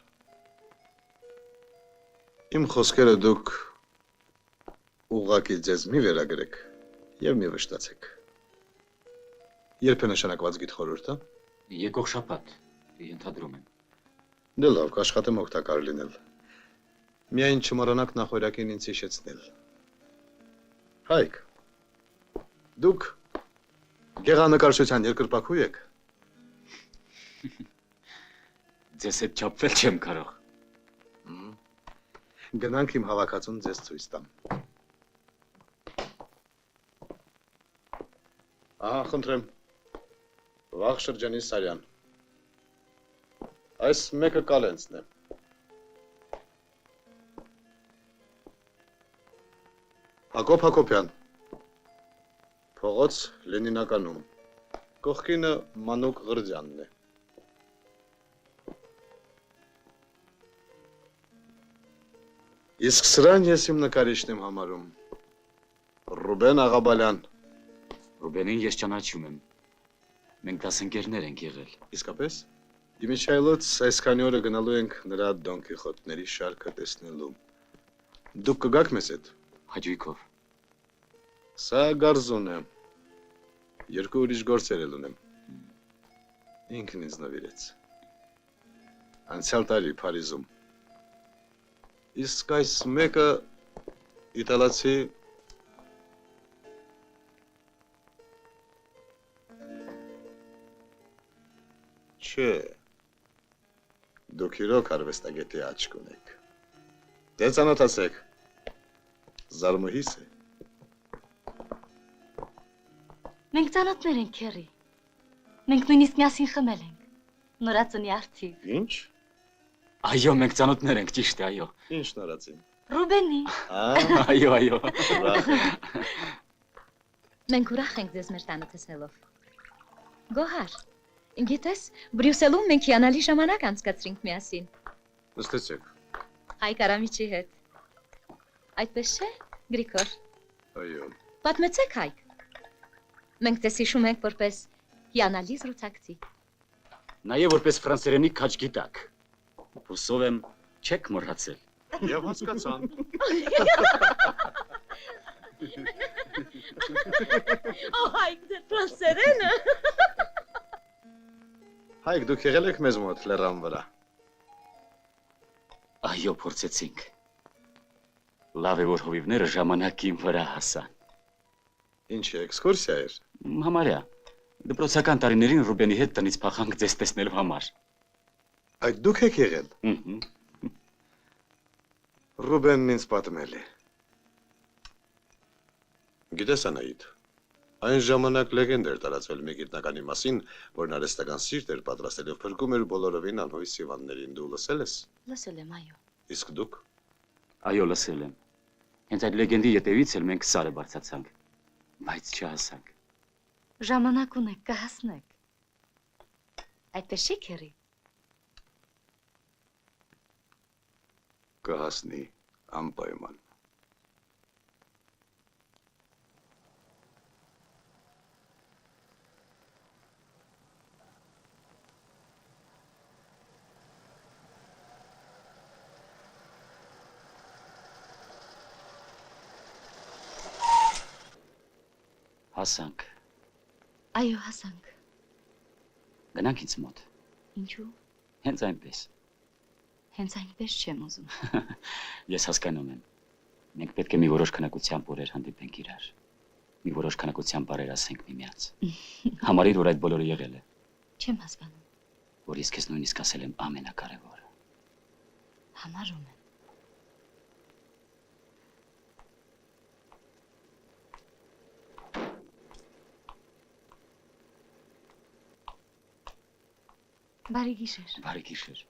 Իմ խոսքերը դուք ուղղակի ձեզ մի վերագրեք եւ մի վշտացեք։ Երբ է նշանակված գիտխորհուրդը։ Եկող շաբաթ, ենթադրում եմ։ Դե լավ, կաշխատեմ օգտակար լինել։ Միայն չմոռանաք նախօրյակին ինձ հիշեցնել։ Հայկ, դուք գեղանկարչության երկրպագու եք։ Ձեզ հետ չափվել չեմ կարող։ Գնանք իմ հավաքածուն ձեզ ցույց տամ։ Ահա, խնդրեմ։ Վաղ շրջանի Սարյան։ Այս մեկը Կալենցն է։ Հակոբ Հակոբյան։ Փողոց Լենինականում։ Կողքինը Մանուկ Ղրդյանն է։ Իսկ սրան ես իմ նկարիչն եմ համարում։ Ռուբեն Աղաբալյան։ Ռուբենին ես ճանաչում եմ։ Մենք դասընկերներ ենք եղել։ Իսկապես։ Իմիջայլոց այսքանի օրը գնալու ենք նրա Դոն Քիխոտների շարքը տեսնելու։ Դուք կգաք մեզ հետ։ Հաճույքով։ Սա գարզուն է։ Երկու ուրիշ գործեր էլ ունեմ։ Ինքն ինձ նվիրեց։ Անցյալ տարի Փարիզում։ Իսկ այս մեկը Չէ։ Դուք իրոք արվեստագետի աչք ունեք։ Դե ծանոթացեք։ Զարմուհիս է։ Մենք ծանոթներ ենք, քերի։ Մենք նույնիսկ միասին խմել ենք։ Նորածնի արդիվ։ Ինչ։ Այո, մենք ծանոթներ ենք, ճիշտ է, այո։ Ինչ նորածին։ Ռուբենի։ Այո, այո։ Մենք ուրախ ենք ձեզ մեր տանը տեսնելով։ Գոհար, գիտես, Բրյուսելում մենք հիանալի ժամանակ անցկացրինք միասին։ Նստեցեք։ Հայկ Արամիչի հետ։ Այդպես չէ, Գրիգոր։ Այո։ Պատմեցեք, Հայկ։ Մենք ձեզ հիշում ենք որպես հիանալի զրուցակցի։ Նաև որպես ֆրանսերենի քաչ գիտակ։ Հուսով եմ, չեք մոռացել։ Եվ հասկացան։ Օ, Հայկ, դե ֆրանսերենը։ Հայկ, դուք եղել եք մեզ մոտ լեռան վրա։ Այո, փորձեցինք։ Լավ է, որ հովիվները ժամանակին վրա հասան։ Ինչ էքսկուրսիա էր։ Համարյա։ Դպրոցական տարիներին Ռուբենի հետ տնից փախանք ձեզ տեսնելու համար։ Այդ դուք եք եղել։ Ռուբենն ինձ պատմել է։ Գիտես, Անահիտ, այն ժամանակ լեգենդ էր տարածվել մի գիտնականի մասին, որն արհեստական սիրտ էր պատրաստել եւ փրկում էր բոլորովին անհույս հիվանդներին։ Դու լսել ես։ Լսել եմ, այո։ Իսկ դուք։ Այո, լսել եմ։ Հենց այդ լեգենդի ետևից էլ մենք սարը բարձրացանք, բայց չհասանք։ Ժամանակ ունեք, կհասնեք։ Այդպես չի, քերի։ Կհասնի անպայման։ Հասանք։ Այո, հասանք։ Գնանք ինձ մոտ։ Ինչու։ Հենց այնպես։ Հենց այնպես չեմ ուզում։ Ես հասկանում եմ։ Մենք պետք է մի որոշ քանակությամբ օրեր հանդիպենք իրար։ Մի որոշ քանակությամբ բարեր ասենք միմյանց։ Համարիր, որ այդ բոլորը եղել է։ Չեմ հասկանում։ Որ ես քեզ նույնիսկ ասել եմ ամենակարևորը։ Համարում եմ։ Բարի գիշեր։ Բարի գիշեր։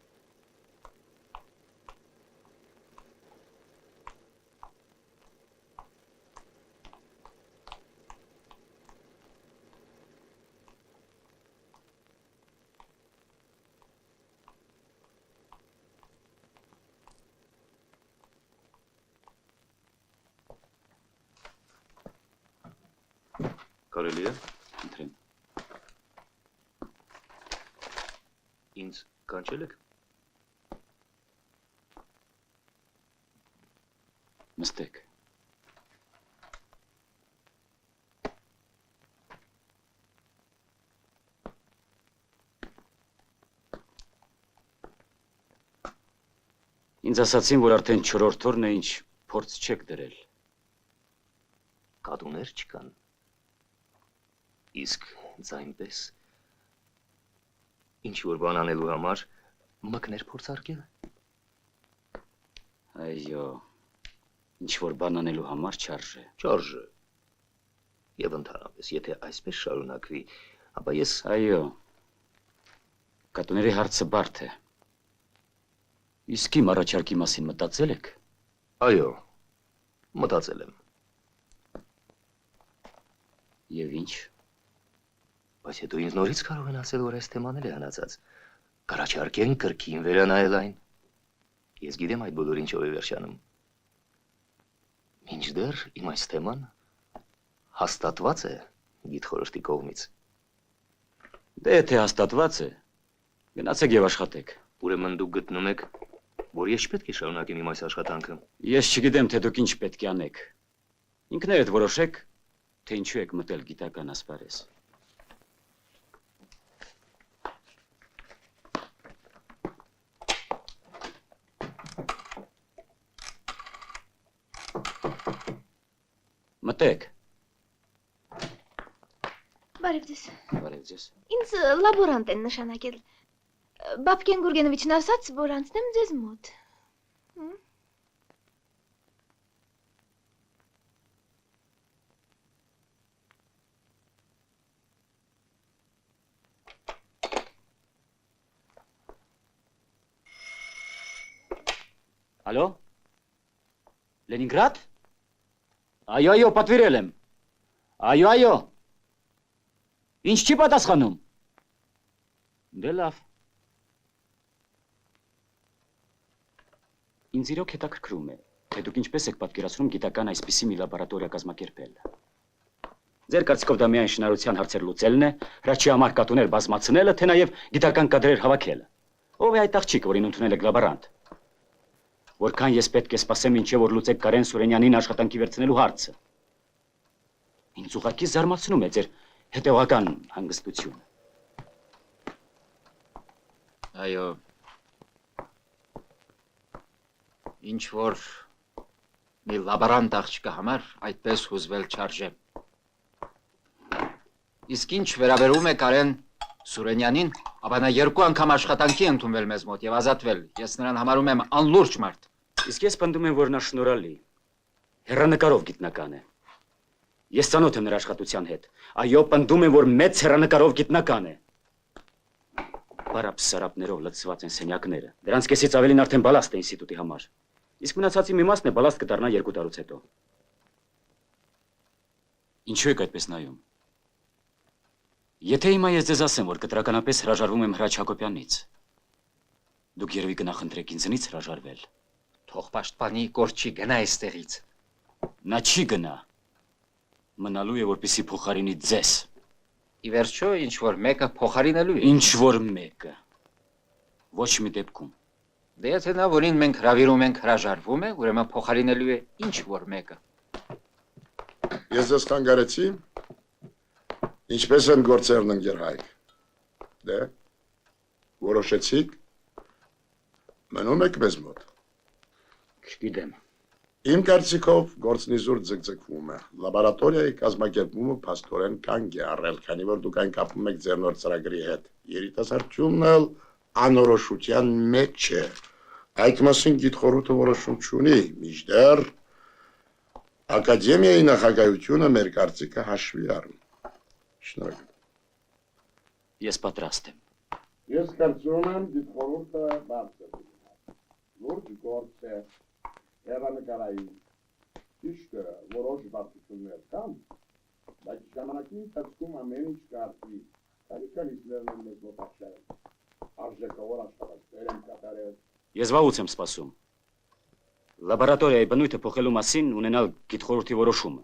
Կարելի է։ Խնդրեմ։ Ինձ կանչել եք։ Նստեք։ Ինձ ասացին, որ արդեն 4-րդ օրն է, ինչ փորձ չեք դրել։ Կատուներ չկան։ Իսկ այնպես ինչ որ բան անելու համար մկներ փորձարկել։ Այո, ինչ որ բան անելու համար չարժե։ Չարժե։ Եվ ընդհանրապես, եթե այսպես շարունակվի, ապա ես Այո։ Կատուների հարցը բարդ է։ Իսկ իմ առաջարկի մասին մտածել եք։ Այո, մտածել եմ։ Եվ ինչ։ Բայց հետո ինձ նորից կարող են ասել, որ այս թեման էլ է հնացած։ Կառաջարկեն կրկին վերանայել այն։ Ես գիտեմ այդ բոլորը ինչով է վերջանում։ Մինչդեռ իմ այս թեման հաստատված է գիտխորհրդի կողմից։ Դե եթե հաստատված է, գնացեք եւ աշխատեք։ Ուրեմն դուք գտնում եք, որ ես չպետք է շարունակեմ իմ այս աշխատանքը։ Ես չգիտեմ, թե դուք ինչ պետք է անեք։ Ինքներդ որոշեք, թե ինչու եք մտել գիտական ասպարեզ։ Մտեք։ Բարև ձեզ։ Բարև ձեզ։ Ինձ լաբորանտ են նշանակել։ Բաբկեն Գուրգենովիչն ասաց, որ անցնեմ ձեզ մոտ։ Ալո։ Լենինգրադ։ Այո, պատվիրել եմ։ Այո։ Ինչ չի պատասխանում։ Դե լավ։ Ինձ իրոք հետաքրքրում է, թե դուք ինչպես եք պատկերացնում գիտական այսպիսի մի լաբորատորիա կազմակերպել։ Ձեր կարծիքով դա միայն շինարարության հարցեր լուծելն է, հրաչի համար կատուներ բազմացնելը, թե նաև գիտական կադրեր հավաքելը։ Ով է այդ աղջիկը, որին ընդունել եք լաբորանտ։ Որքան ես պետք է սպասեմ, ինչեւ որ լուծեք Կարեն Սուրենյանին աշխատանքի վերցնելու հարցը։ Ինձ ուղղակի զարմացնում է ձեր հետևական հանգստությունը։ Այո։ Ինչ որ մի լաբորանտ աղջկա համար այդպես հուզվել չարժե։ Իսկ ինչ վերաբերում է Կարեն Սուրենյանին, ապա նա 2 անգամ աշխատանքի ընդունվել մեզ մոտ եւ ազատվել։ Ես նրան համարում եմ անլուրջ մարդ։ Իսկ ես պնդում եմ, որ նա շնորհալի, հեռանկարով գիտնական է։ Ես ծանոթ եմ նրա աշխատության հետ։ Այո, պնդում եմ, որ մեծ հեռանկարով գիտնական է։ Բարապ-սարապներով լցված են սենյակները։ Դրանց կեսից ավելին արդեն բալաստ է ինստիտուտի համար։ Իսկ մնացածի մի մասն է բալաստ կդառնա 2 տարուց հետո։ Ինչու եք այդպես նայում։ Եթե հիմա ես ձեզ ասեմ, որ կտրականապես հրաժարվում եմ Հրաչ Հակոբյանից, դուք երևի կնախընտրեք ինձնից հրաժարվել։ Թող պաշտպանի գործի գնա այստեղից։ Նա չի գնա։ Մնալու է, որպեսզի փոխարինի ձեզ։ Ի վերջո, ինչ որ մեկը փոխարինելու է։ Ինչ որ մեկը։ Ոչ մի դեպքում։ Դե եթե նա, որին մենք հրավիրում ենք, հրաժարվում է, ուրեմն փոխարինելու է ինչ որ մեկը։ Ես ձեզ խանգարեցի։ Ինչպես են գործերն ընկեր Հայկ։ Դե, որոշեցիք, մնում եք մեզ մոտ։ Չգիտեմ։ Իմ կարծիքով գործն իզուր ձգձգվում է։ Լաբորատորիայի կազմակերպումը փաստորեն կանգ է առել, քանի որ դուք այն կապում եք ձեր նոր ծրագրի հետ։ Երիտասարդությունն էլ անորոշության մեջ է։ Այդ մասին գիտխորհուրդը որոշում չունի, մինչդեռ ակադեմիայի նախագահությունը մեր կարծիքը հաշվի առնում։ Շնորհակալ։ Ես պատրաստ եմ։ Ես կարծում եմ գիտխորհուրդը բարձր է։ Լուրջ գործ է հեռանկարային։ Ճիշտ է, որոշ բարդություններ կան, բայց ժամանակի ընթացքում ամեն ինչ կարգվի։ Քանի լեռներն մեզ մոտ ապշարել։ Արժեքավոր աշխատանքներ են կատարել։ Ես վաղուց եմ սպասում։ Լաբորատորիայի բնույթը փոխելու մասին ունենալ գիտխորհրդի որոշումը։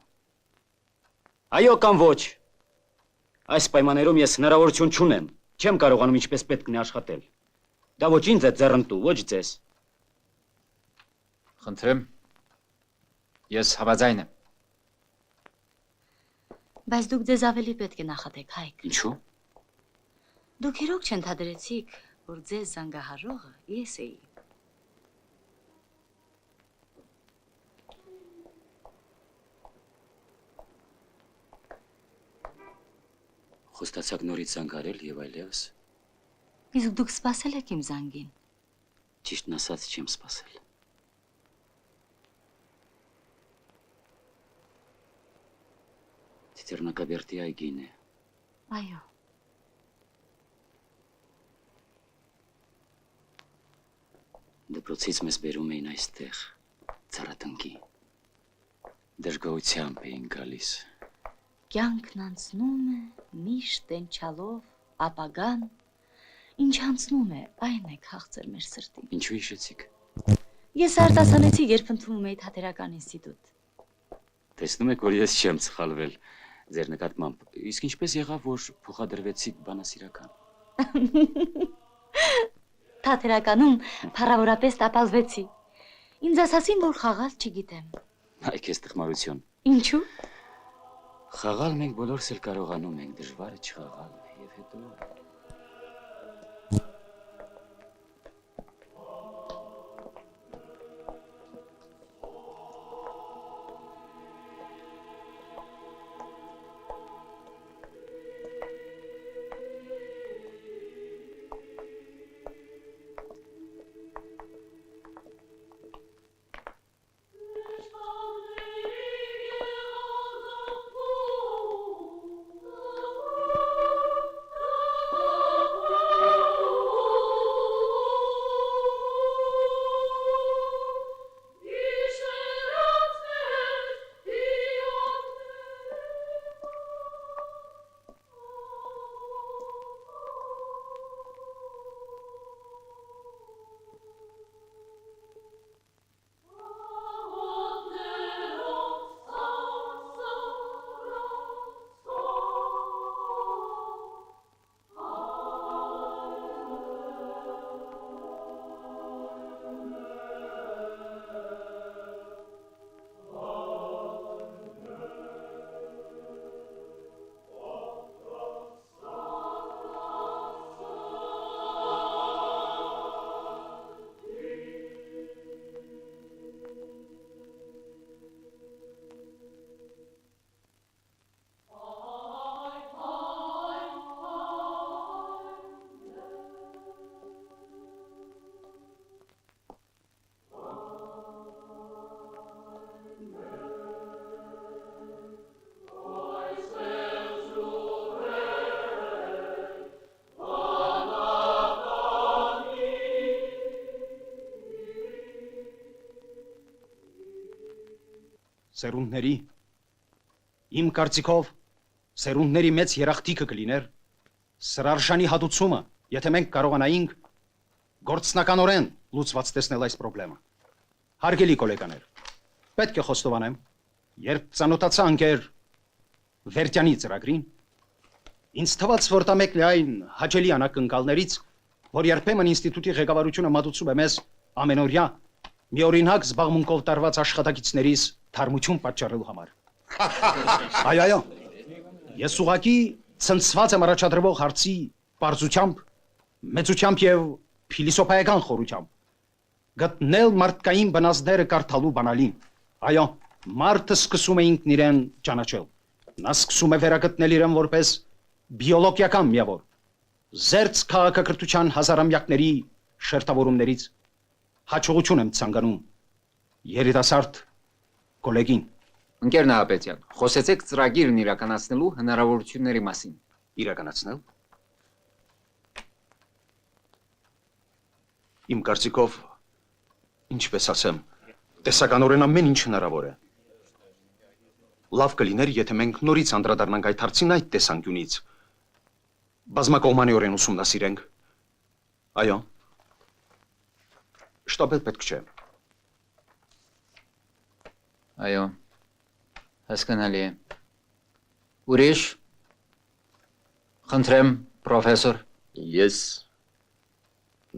Այո կամ ոչ։ Այս պայմաններում ես հնարավորություն չունեմ։ Չեմ կարողանում ինչպես պետք է աշխատել։ Դա ոչ ինձ է ձեռնտու, ոչ ձեզ։ Խնդրեմ։ Ես հավաձայն եմ։ Բայց դուք ձեզ ավելի պետք է նախատեք, Հայկ։ Ինչու՞։ Դուք իրոք չընդհանրեցիք, որ ձեզ զանգահարողը ես էի։ Խոստացաք նորից զանգարել եւ այլևս։ Իսկ դուք սպասել եք իմ զանգին։ Ճիշտն ասած չեմ սպասել։ Տիտերնակաբերդի այգին է։ Այո։ Դպրոցից մեզ բերում էին այստեղ, ծառատնկի։ Դժգոհությամբ էին գալիս։ Կյանքն անցնում է, միշտ տենչալով, ապագան, ինչ անցնում է, այն է քաղցր մեր սրտին։ Ինչու հիշեցիք։ Ես արտասանեցի, երբ ընդունում էի Թատերական ինստիտուտ։ Տեսնում եք, որ ես չեմ սխալվել ձեր նկատմամբ։ Իսկ ինչպես եղավ, որ փոխադրվեցիք բանասիրական։ Թատերականում փառավորապես տապալվեցի։ Ինձ ասացին, որ խաղալ չգիտեմ։ Այ քեզ տխմարություն։ Ինչու։ Խաղալ մենք բոլորս էլ կարողանում ենք, դժվարը չխաղալն է եւ հետո սերունդների իմ կարծիքով սերունդների մեծ երախտիկը կլիներ սրարշանի հատուցումը, եթե մենք կարողանայինք գործնականորեն լուծված տեսնել այս խնդրումը։ Հարգելի գոլեգաներ, պետք է խոստովանեմ, երբ ծանոթացա ընկեր Վերդյանի ծրագրին, ինձ թվաց, որ դա մեկն է այն հաճելի անակնկալներից, որ երբեմն ինստիտուտի ղեկավարությունը մատուցում է մեզ ամենօրյա մի օրինակ զբաղմունքով տարված աշխատակիցներիս թարմություն պատճառելու համար։ Այո, ես ուղղակի ցնցված եմ առաջադրվող հարցի բարձրությամբ, մեծությամբ եւ փիլիսոփայական խորությամբ։ Գտնել մարդկային բնազդները կարդալու բանալին։ Այո, մարդը սկսում է ինքն իրեն ճանաչել։ Նա սկսում է վերագտնել իրեն որպես բիոլոգիական միավոր։ Զերծ քաղաքակրթության հազարամյակների շերտավորումներից հաջողություն եմ ցանկանում երիտասարդ գոլեգին։ Ընկեր Նահապետյան, խոսեցեք ծրագիրն իրականացնելու հնարավորությունների մասին։ Իրականացնել։ Իմ կարծիքով, ինչպես ասեմ, տեսականորեն ամեն ինչ հնարավոր է։ Լավ կլիներ, եթե մենք նորից անդրադառնանք այդ հարցին այդ տեսանկյունից։ Բազմակողմանիորեն ուսումնասիրենք։ Այո։ Շտապել պետք չէ։ Այո, հասկանալի է։ Ուրիշ, խնդրեմ, պրոֆեսոր։ Ես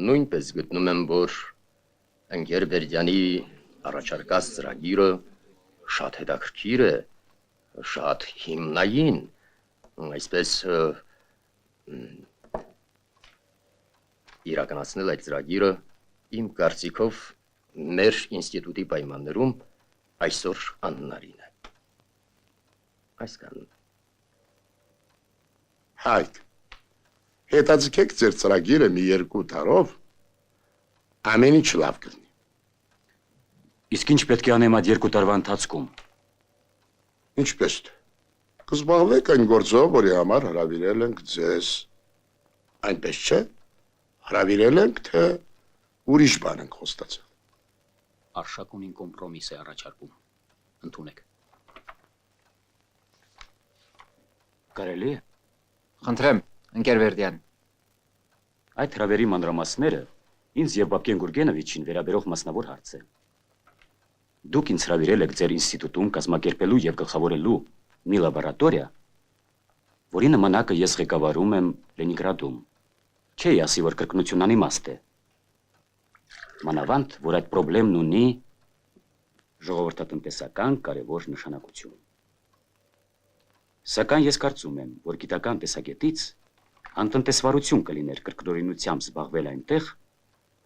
նույնպես գտնում եմ, որ ընկեր Վերդյանի առաջարկած ծրագիրը շատ հետաքրքիր է, շատ հիմնային, այսպես իրականացնել այդ ծրագիրը իմ կարծիքով մեր ինստիտուտի պայմաններում այսօր անհնարին է։ Այսքան։ Հայկ, հետաձգեք ձեր ծրագիրը մի 2 տարով, ամեն ինչ լավ կլինի։ Իսկ ինչ պետք է անեմ այդ 2 տարվա ընթացքում։ Ինչպես թե։ Կզբաղվեք այն գործով, որի համար հրավիրել ենք ձեզ։ Այնպես չէ։ Հրավիրել ենք, թե ուրիշ բան ենք խոստացել։ Արշակունին կոմպրոմիս է առաջարկում։ Ընդունեք։ Կարելի է։ Խնդրեմ, ընկեր Վերդյան։ Այդ հրավերի մանրամասները ինձ եւ Բաբկեն Գուրգենովիչին վերաբերող մասնավոր հարց է։ Դուք ինձ հրավիրել եք ձեր ինստիտուտում կազմակերպելու եւ գլխավորելու մի լաբորատորիա, որի նմանակը ես ղեկավարում եմ Լենինգրադում։ Չէի ասի, որ կրկնությունն անիմաստ է։ Մանավանդ, որ այդ խնդրեմն ունի ժողովրդատնտեսական կարևոր նշանակություն։ Սակայն ես կարծում եմ, որ գիտական տեսակետից անտնտեսվարություն կլիներ կրկնօրինությամբ զբաղվել այնտեղ,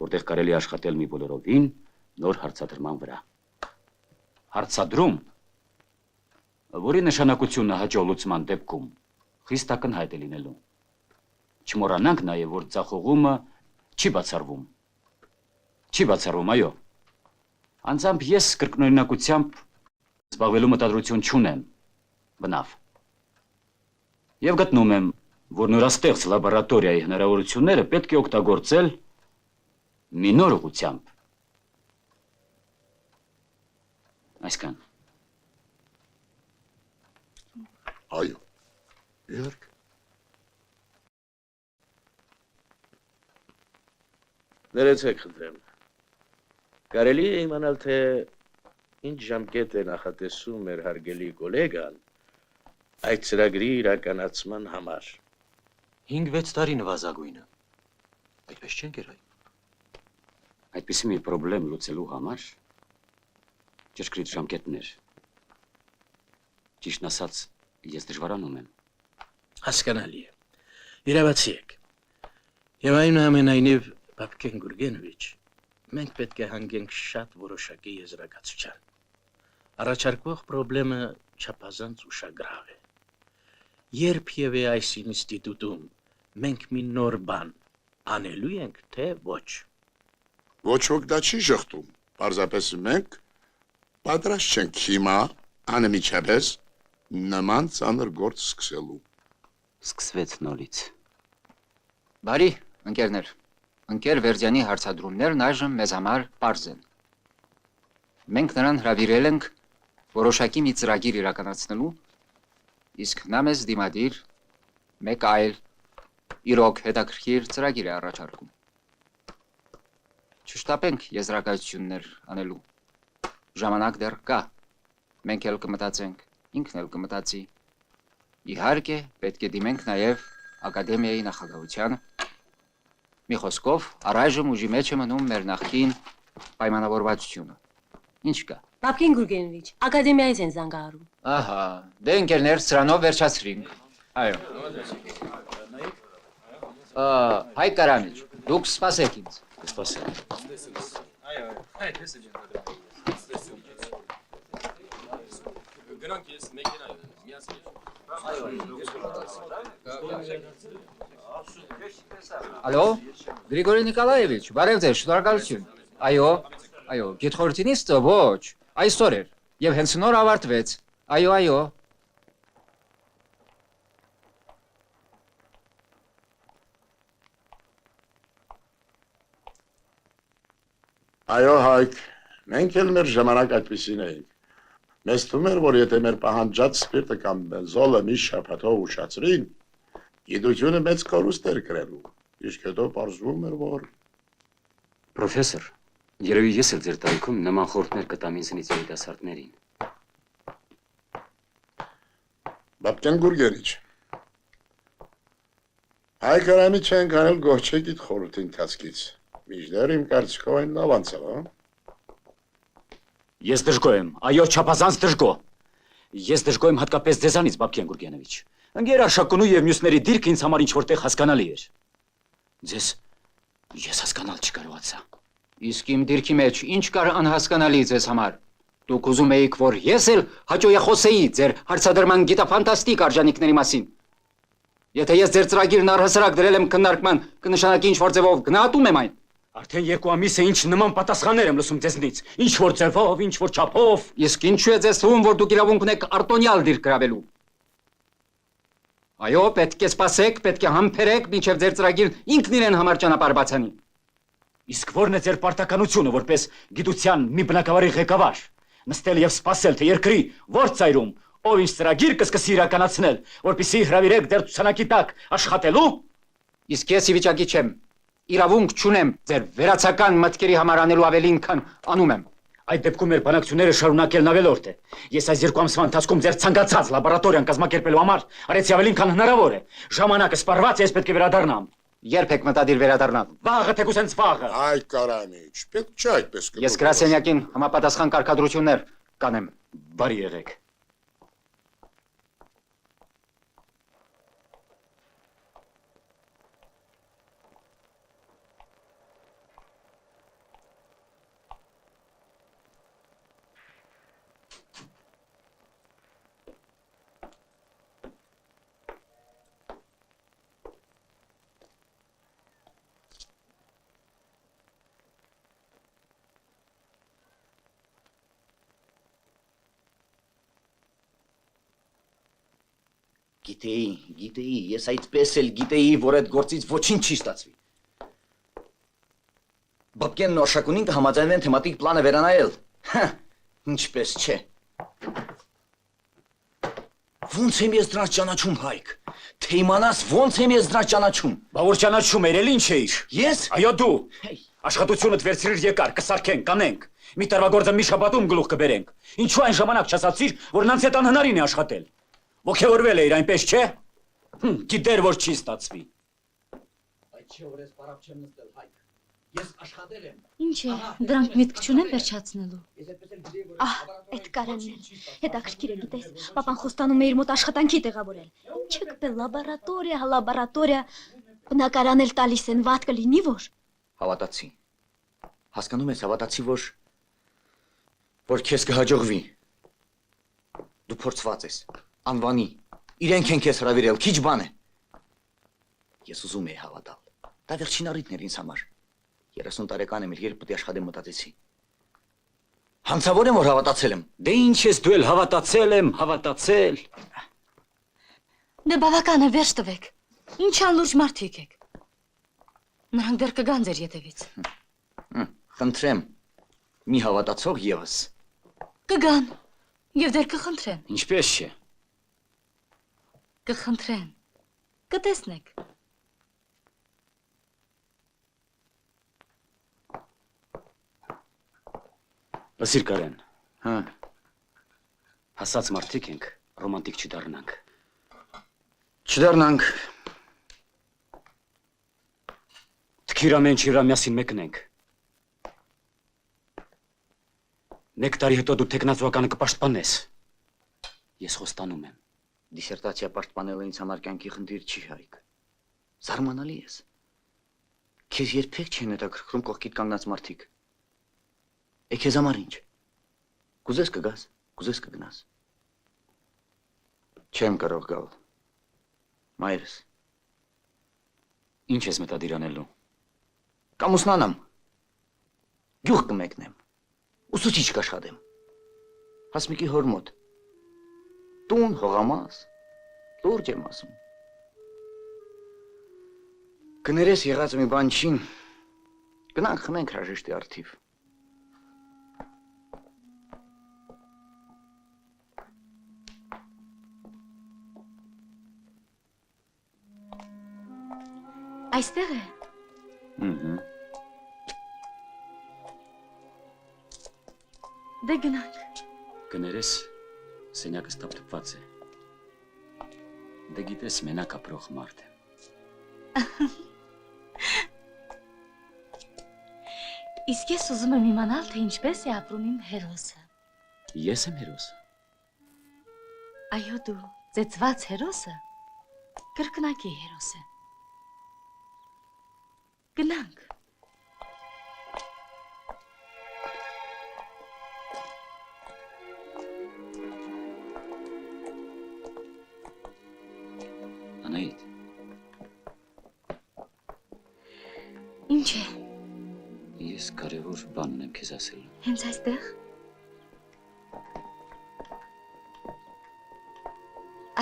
որտեղ կարելի աշխատել մի բոլորովին նոր հարցադրման վրա։ Հարցադրում, որի նշանակությունը հաջող լուծման դեպքում խիստ ակնհայտ է լինելու։ Չմոռանանք նաև, որ ձախողումը չի բացառվում։ Չի բացառվում, այո։ Անձամբ ես կրկնօրինակությամբ զբաղվելու մտադրություն չունեմ, բնավ։ Եվ գտնում եմ, որ նորաստեղծ լաբորատորիայի հնարավորությունները պետք է օգտագործել մի նոր ուղղությամբ։ Այսքան։ Այո, իհարկե։ Ներեցեք խնդրեմ։ Կարելի է իմանալ, թե ինչ ժամկետ է նախատեսում մեր հարգելի գոլեգան այդ ծրագրի իրականացման համար։ 5-6 տարի նվազագույնը։ Այդպես չեն կերայ։ Այդպիսի մի խնդրեմ լուծելու համար ճշգրիտ ժամկետներ։ Ճիշտն ասած, ես դժվարանում եմ։ Հասկանալի է։ Իրավացի եք։ Եվ այնուամենայնիվ, Բաբկեն Գուրգենովիչ, մենք պետք է հանգենք շատ որոշակի եզրակացության։ Առաջարկվող խնդրեմը չափազանց ուշագրավ է։ Երբևէ այս ինստիտուտում մենք մի նոր բան անելու ենք, թե ոչ։ Ոչ ոք դա չի շղթում, պարզապես մենք պատրաստ չենք հիմա անմիջապես նման ծանր գործ սկսելու։ Սկսվեց նորից։ Բարի, ընկերներ, ընկեր Վերդյանի հարցադրումներն այժմ մեզ համար պարզ են։ Մենք նրան հրավիրել ենք որոշակի մի ծրագիր իրականացնելու, իսկ նա մեզ դիմադիր մեկ այլ իրոք հետաքրքիր ծրագիր է առաջարկում։ Չշտապենք եզրակացություններ անելու։ Ժամանակ դեռ կա։ Մենք էլ կմտածենք, ինքն էլ կմտածի։ Իհարկե, պետք է դիմենք նաև ակադեմիայի նախագահությանը։ Մի խոսքով, առայժմ ուժի մեջ է մնում մեր նախկին պայմանավորվածությունը։ Ինչ կա։ Բաբկեն Գուրգենովիչ, ակադեմիայից են զանգահարում։ Ահա, դե ընկերներ, սրանով վերջացրինք։ Այո։ Հայկ Կարամիչ, դուք սպասեք ինձ։ Սպասեք։ Գնանք ես մեքենայով միացրի։ Ալո, Գրիգորի Նիկոլաևիչ, բարև ձեզ, շնորհակալություն։ Այո, գիտխորհրդի նիստը ոչ, այսօր էր, եւ հենց նոր ավարտվեց։ Այո։ Այո, Հայկ, մենք էլ մեր ժամանակ այդպիսին էինք։ Մեզ թվում էր, որ եթե մեր պահանջած սպիրտը կամ բենզոլը մի շաբաթով ուշացրին, գիտությունը մեծ կորուստ էր կրելու, իսկ հետո պարզվում էր, որ… Պրոֆեսոր, երևի ես էլ ձեր տարիքում նման խորհուրդներ կտամ ինձնից երիտասարդներին։ Բաբկեն Գուրգենիչ, Հայկ Կարամիչյան կանել գոհ չէ գիտ խորհրդի ընթացքից, մինչդեռ իմ կարծիքով այն լավ անցավ, հա՞։ Ես դժգոհ եմ, այո, չափազանց դժգոհ։ Ես դժգոհ եմ հատկապես ձեզանից, Բաբկեն Գուրգենովիչ։ Ընկեր Արշակունու եւ մյուսների դիրքը ինձ համար ինչ-որտեղ հասկանալի էր։ Ձեզ ես հասկանալ չկարողացա։ Իսկ իմ դիրքի մեջ ինչ կար անհասկանալի ձեզ համար։ Դուք ուզում էիք, որ ես էլ հաճոյախոսեի ձեր հարցադրման գիտաֆանտաստիկ արժանինքների մասին։ Եթե ես ձեր ծրագիրն առհասարակ դրել եմ քննարկման, կնշանակի ինչ-որ ձևով գնահատում եմ այն։ Արդեն 2 ամիս է ինչ նման պատասխաններ եմ լսում ձեզնից։ Ինչ-որ ձևով, ինչ-որ չափով։ Իսկ ինչու է ձեզ թվում, որ դուք իրավունք ունեք արտոնյալ դիրք գրավելու։ Այո, պետք է սպասեք, պետք է համբերեք, մինչև ձեր ծրագիրն ինքն իրեն համար ճանապարհ բացանի։ Իսկ ո՞րն է ձեր պարտականությունը որպես գիտության մի բնակավարի ղեկավար։ Նստել եւ սպասել, թե երկրի ո՞ր ծայրում ով ինչ ծրագիր կսկսի իրականացնել, որպեսզի հրավիրեք դեր ցուցանակի տակ աշխատելու։ Իսկ ես ի վիճակի չեմ։ Իրավունք չունեմ ձեր վերացական մտքերի համար անելու ավելին, քան անում եմ։ Այդ դեպքում մեր բանակցությունները շարունակելն ավելորդ է։ Ես այս 2 ամսվա ընթացքում ձեր ցանկացած լաբորատորիան կազմակերպելու համար արեցի ավելին, քան հնարավոր է։ Ժամանակը սպառված է, ես պետք է վերադառնամ։ Երբ եք մտադիր վերադառնալ։ Վաղը թեկուզ հենց վաղը։ Այ Կարամիչ, պետք չէ այդպես կլինի։ Ես գրասենյակին համապատասխան կարգադրություններ կանեմ։ Բարի եղեք։ Գիտեի, ես այդպես էլ գիտեի, որ այդ գործից ոչինչ չի ստացվի։ Բաբկենն ու Արշակունին կհամաձայնվեն թեմատիկ պլանը վերանայել։ Ինչպես չէ։ Ոնց եմ ես դրանց ճանաչում, Հայկ։ Թե իմանաս ոնց եմ ես դրանց ճանաչում։ Բա որ ճանաչում էր, էլ ինչ էիր։ Ես։ Այո դու։ Աշխատությունդ վերցրիր եկար, կսարքենք, կանենք։ Մի տարվա գործը մի շաբաթում գլուխ կբերենք։ Ինչու այն ժամանակ չասացիր, որ նրանց հետ անհնարին է աշխատել։ Ոգևորվել էիր, այնպես չէ։ Գիտեր, որ չի ստացվի։ Այդ չէ, որ ես բարավ չեմ նստել, Հայկ։ Ես աշխատել եմ։ Ինչ է, դրանք միտք չունեն վերջացնելու։ Այդ Կարենն է։ Հետաքրքիր է, գիտես, պապան խոստանում է իր մոտ աշխատանքի տեղավորել։ Ինչ կպե լաբորատորիա, բնակարան էլ տալիս են, վատ կլինի որ։ Հավատացի։ Հասկանում ես, հավատացի, որ քեզ կհաջողվի։ Դու փորձված ես, անվանի, իրենք են քեզ հրավիրել, քիչ բան է։ Ես ուզում եի հավատալ։ Դա վերջին առիթն էր ինձ համար։ 30 տարեկան եմ, երբ պետք է աշխատեմ մտածեցի։ Հանցավոր եմ, որ հավատացել եմ։ Դե ինչ ես դու էլ հավատացել։ Դե բավական է, վերջ տվեք։ Ինչ անլուրջ մարդիկ եք։ Նրանք դեռ կգան ձեր ետևից։ Խնդրեմ, մի հավատացող ևս։ Կգան։ Եվ դեռ կխնդրեն, Ինչպես չէ։ կխնդրեն, կտեսնեք։ Լսիր Կարեն։ Հա։ Հասած մարդիկ ենք, ռոմանտիկ չդառնանք։ Չդառնանք։ Թքիրա մենք իրամյասին մեկնենք։ Մեկ տարի հետո դու տեխնացուականը կպաշտպանես։ Ես խոստանում եմ։ Դիսերտացիա պաշտպանելը ինձ համար կյանքի խնդիր չի, Հայկ։ Զարմանալի ես։ Քեզ երբեք չեն հետաքրքրում կողքիդ կանգնած մարդիկ։ Է քեզ համար ինչ։ Կուզես կգաս, կուզես կգնաս։ Չեմ կարող գալ։ Մայրս։ Ինչ ես մտադիր անելու։ Կամուսնանամ։ Գյուղ կմեկնեմ։ Ուսուցիչ կաշխատեմ։ Հասմիկի հոր մոտ։ Տուն, հողամաս, լուրջ եմ ասում։ Կներես եղած մի բան չին, գնանք խմենք հրաժեշտի արդիվ։ Այստեղ է։ Դե գնանք։ Կներես, սենյակս թափթփված է։ Դե գիտես, մենակ ապրող մարդ եմ։ Իսկ ես ուզում եմ իմանալ, թե ինչպես է ապրում իմ հերոսը։ Ես եմ հերոսը։ Այո, դու, ծեծված հերոսը, կրկնակի հերոս է։ Գնանք։ Անահիտ։ Ինչ է։ Ես կարևոր բան ունեմ քեզ ասելու։ Հենց այստեղ։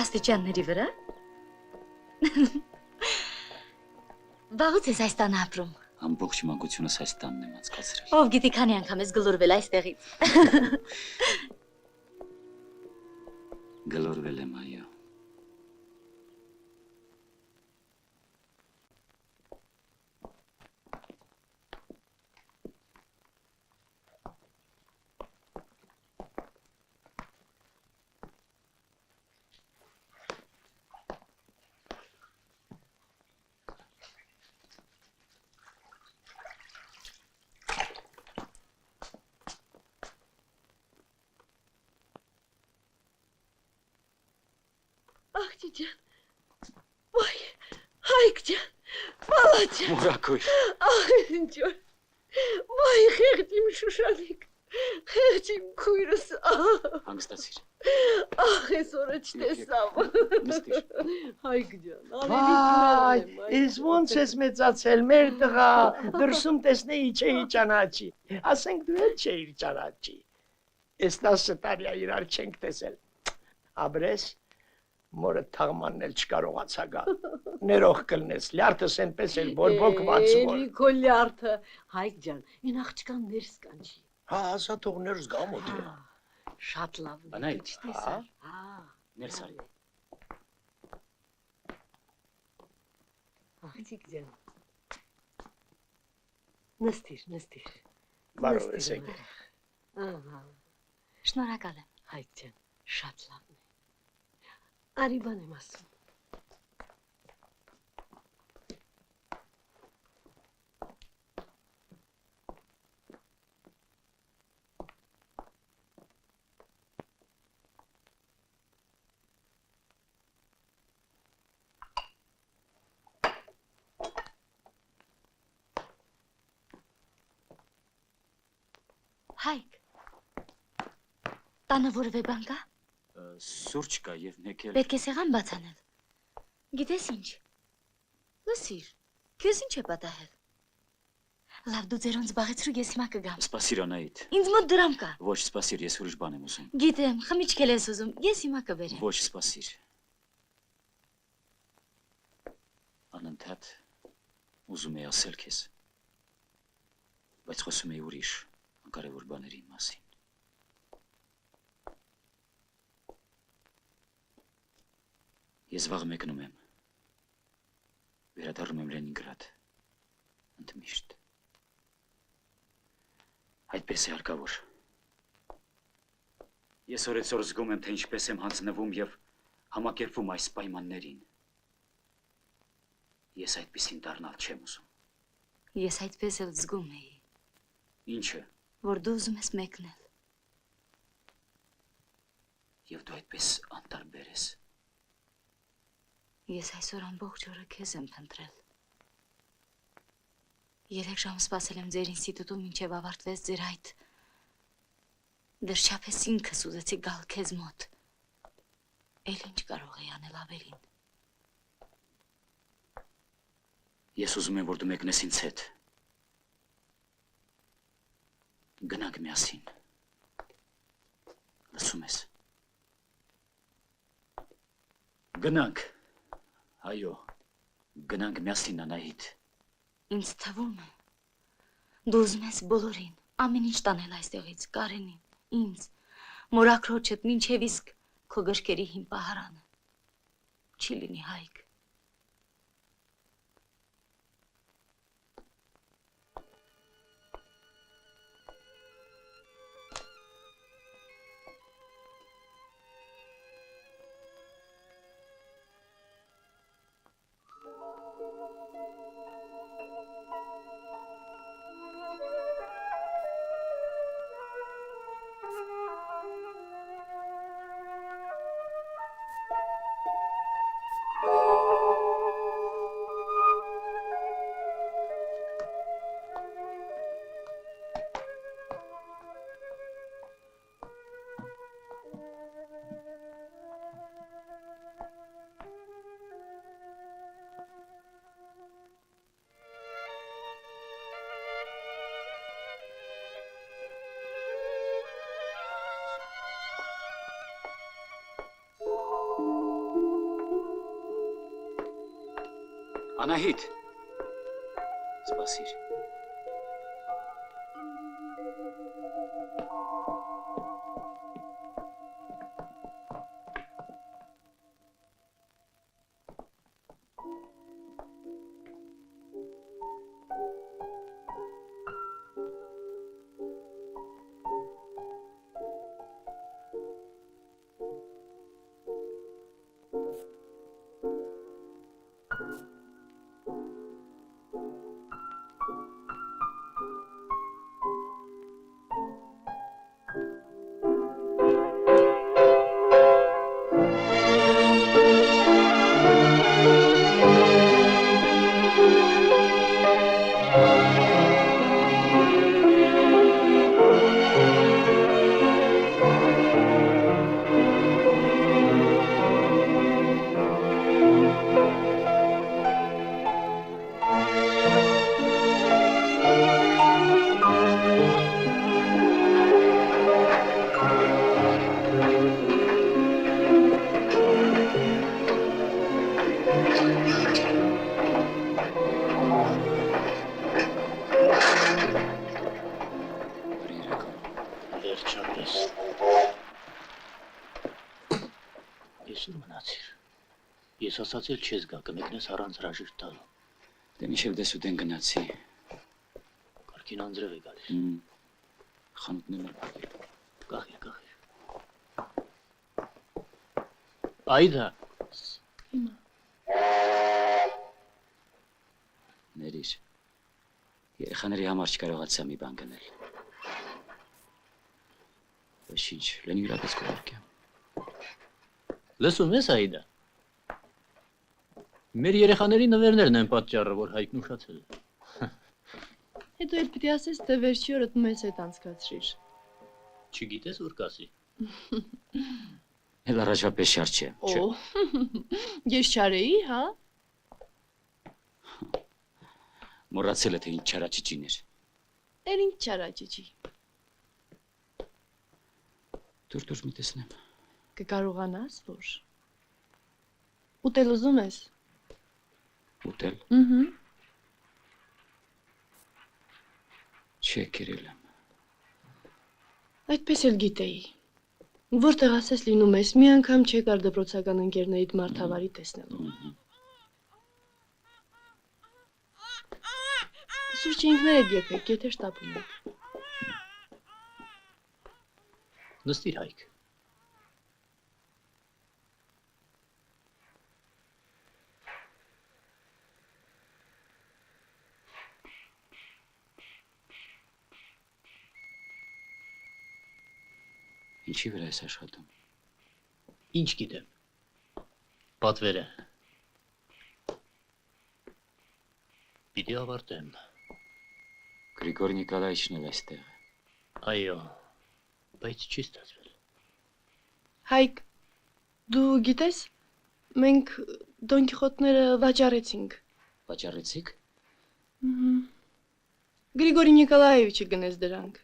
Աստիճանների վրա։ Վաղուց ես այս տանը ապրում։ Ամբողջ մանկությունս այս տանն եմ անցկացրել։ Ով գիտի քանի անգամ ես գլորվել այստեղից։ Գլորվել եմ, այո։ Աղջի ջան, վայ, Հայկ ջան, մալաջան։ Մուրակույր։ Ահ, ինչ որ, վայ, խեղճ իմ Շուշանիկ, խեղճ իմ քույրս, Հանգստացիր։ ահ, ես օրը չտեսավ։ Հայկ ջան, Վայ, ես ոնց ես մեծացել, մեր տղա, դրսում տեսնեի չէի ճանաչի, ասենք դու էլ չէիր ճանաչի, ես 10 տարի իրար չենք տեսել, ապրես, մորը թաղմանն էլ չկարողացա գալ, ներող կլնես, լյարդս ենպես էլ բորբոքված որ։ Էլի քո լյարդը, Հայկ ջան, են աղջկան ներս կանչի։ Հա, ասա թող ներս գա մոտ։ Շատ լավ։ Անահիտ, չտեսար։ ներս արի։ Աղջիկ ջան։ Նստիր։ Բարով ես եկել։ Ահա։ Շնորհակալ եմ։ Հայկ ջան, շատ լավն է։ Արի բան եմ ասում։ Հայկ, տանը որևէ բան կա։ Սուրճ կա եւ մեկ էլ։ Պետք է սեղան բաց անել։ Գիտես ինչ։ Լսիր, քեզ ինչ է պատահել։ Լավ, դու ձերոնց զբաղեցրու, ես հիմա կգամ։ Սպասիր Անահիտ։ Ինձ մոտ դրամ կա։ Ոչ, սպասիր, ես ուրիշ բան եմ ուզում։ Գիտեմ, խմիչք էլ ես ուզում, ես հիմա կբերեմ։ Ոչ, սպասիր։ Անընդհատ ուզում եի ասել քեզ, բայց խոսում եի ուրիշ անկարևոր բաների մասին։ Ես վաղ մեկնում եմ։ Վերադառնում եմ Լենինգրադ։ Ընդմիշտ։ Այդպես է հարկավոր։ Ես օրեցօր զգում եմ, թե ինչպես եմ հանձնվում եւ համակերպվում այս պայմաններին։ Ես այդպեսին դառնալ չեմ ուզում։ Ես այդպես էլ զգում էի, Ինչը։ որ դու ուզում ես մեկնել։ Եվ դու այդպես անտարբեր ես։ Ես այսօր ամբողջ օրը քեզ եմ փնտրել։ 3 ժամ սպասել եմ ձեր ինստիտուտում, մինչև ավարտվեց ձեր այդ։ Դեռչափես ինքս ուզեցի գալ քեզ մոտ։ Էլ ինչ կարող էի անել ավելին։ Ես ուզում եմ, որ դու մեկնես ինձ հետ։ Գնանք միասին։ Լսում ես։ Գնանք։ Այո, գնանք միասին, Անահիտ։ Ինձ թվում է, դու ուզում ես բոլորին, ամեն ինչ տանել այստեղից, Կարենին, ինձ, մորաքրոջդ, մինչև իսկ քո գրքերի հին պահարանը։ Չի լինի, Հայկ։ Անահիտ, սպասիր։ Ես ասացել չես գա, կմեկնես առանց հրաժեշտ տալու։ Դե միշև դեսուտեն գնացի։ Կարգին անձրև է գալիս։ Խանութն եմ արկել։ Կախիր։ Այդա։ Ներիր։ Երեխաների համար չկարողացա մի բան գնել։ Ոչինչ, Լենինգրադից կուղարկեմ։ Լսում ես, Այդա։ Մեր երեխաների նվերներն են պատճառը, որ Հայկն ուշացել է։ Հետո էլ պիտի ասես, թե վերջի օրդ մեզ հետ անցկացրիր։ Չգիտես որ կասի։ Էլ առաջվա պես շար չէ։ Ես չարեի, հա։ Մոռացել է, թե ինչ չարաճիճին էր։ Էլ ինչ չարաճիճի։ Դուր մի տեսնեմ։ Կկարողանաս, որ։ Ուտել ուզում ես։ Ուտել։ Չէ, կերել եմ։ Այդպես էլ գիտեի։ Որտեղ ասես լինում ես, մի անգամ չեկար դպրոցական ընկերներիդ մարդավարի տեսնելու։ Սուրճը ինքներդ եփեք, եթե շտապում եք։ Նստիր Հայկ։ Ինչի վրա ես աշխատում։ Ինչ գիտեմ։ Պատվերը։ Պիտի ավարտեմ։ Գրիգոր Նիկոլաիչն էլ այստեղ է։ Այո, բայց չի ստացվել։ Հայկ, դու գիտես, մենք Դոն Կիխոտները վաճառեցինք։ Վաճառեցիք։ Գրիգորի Նիկոլաևիչը գնեց դրանք։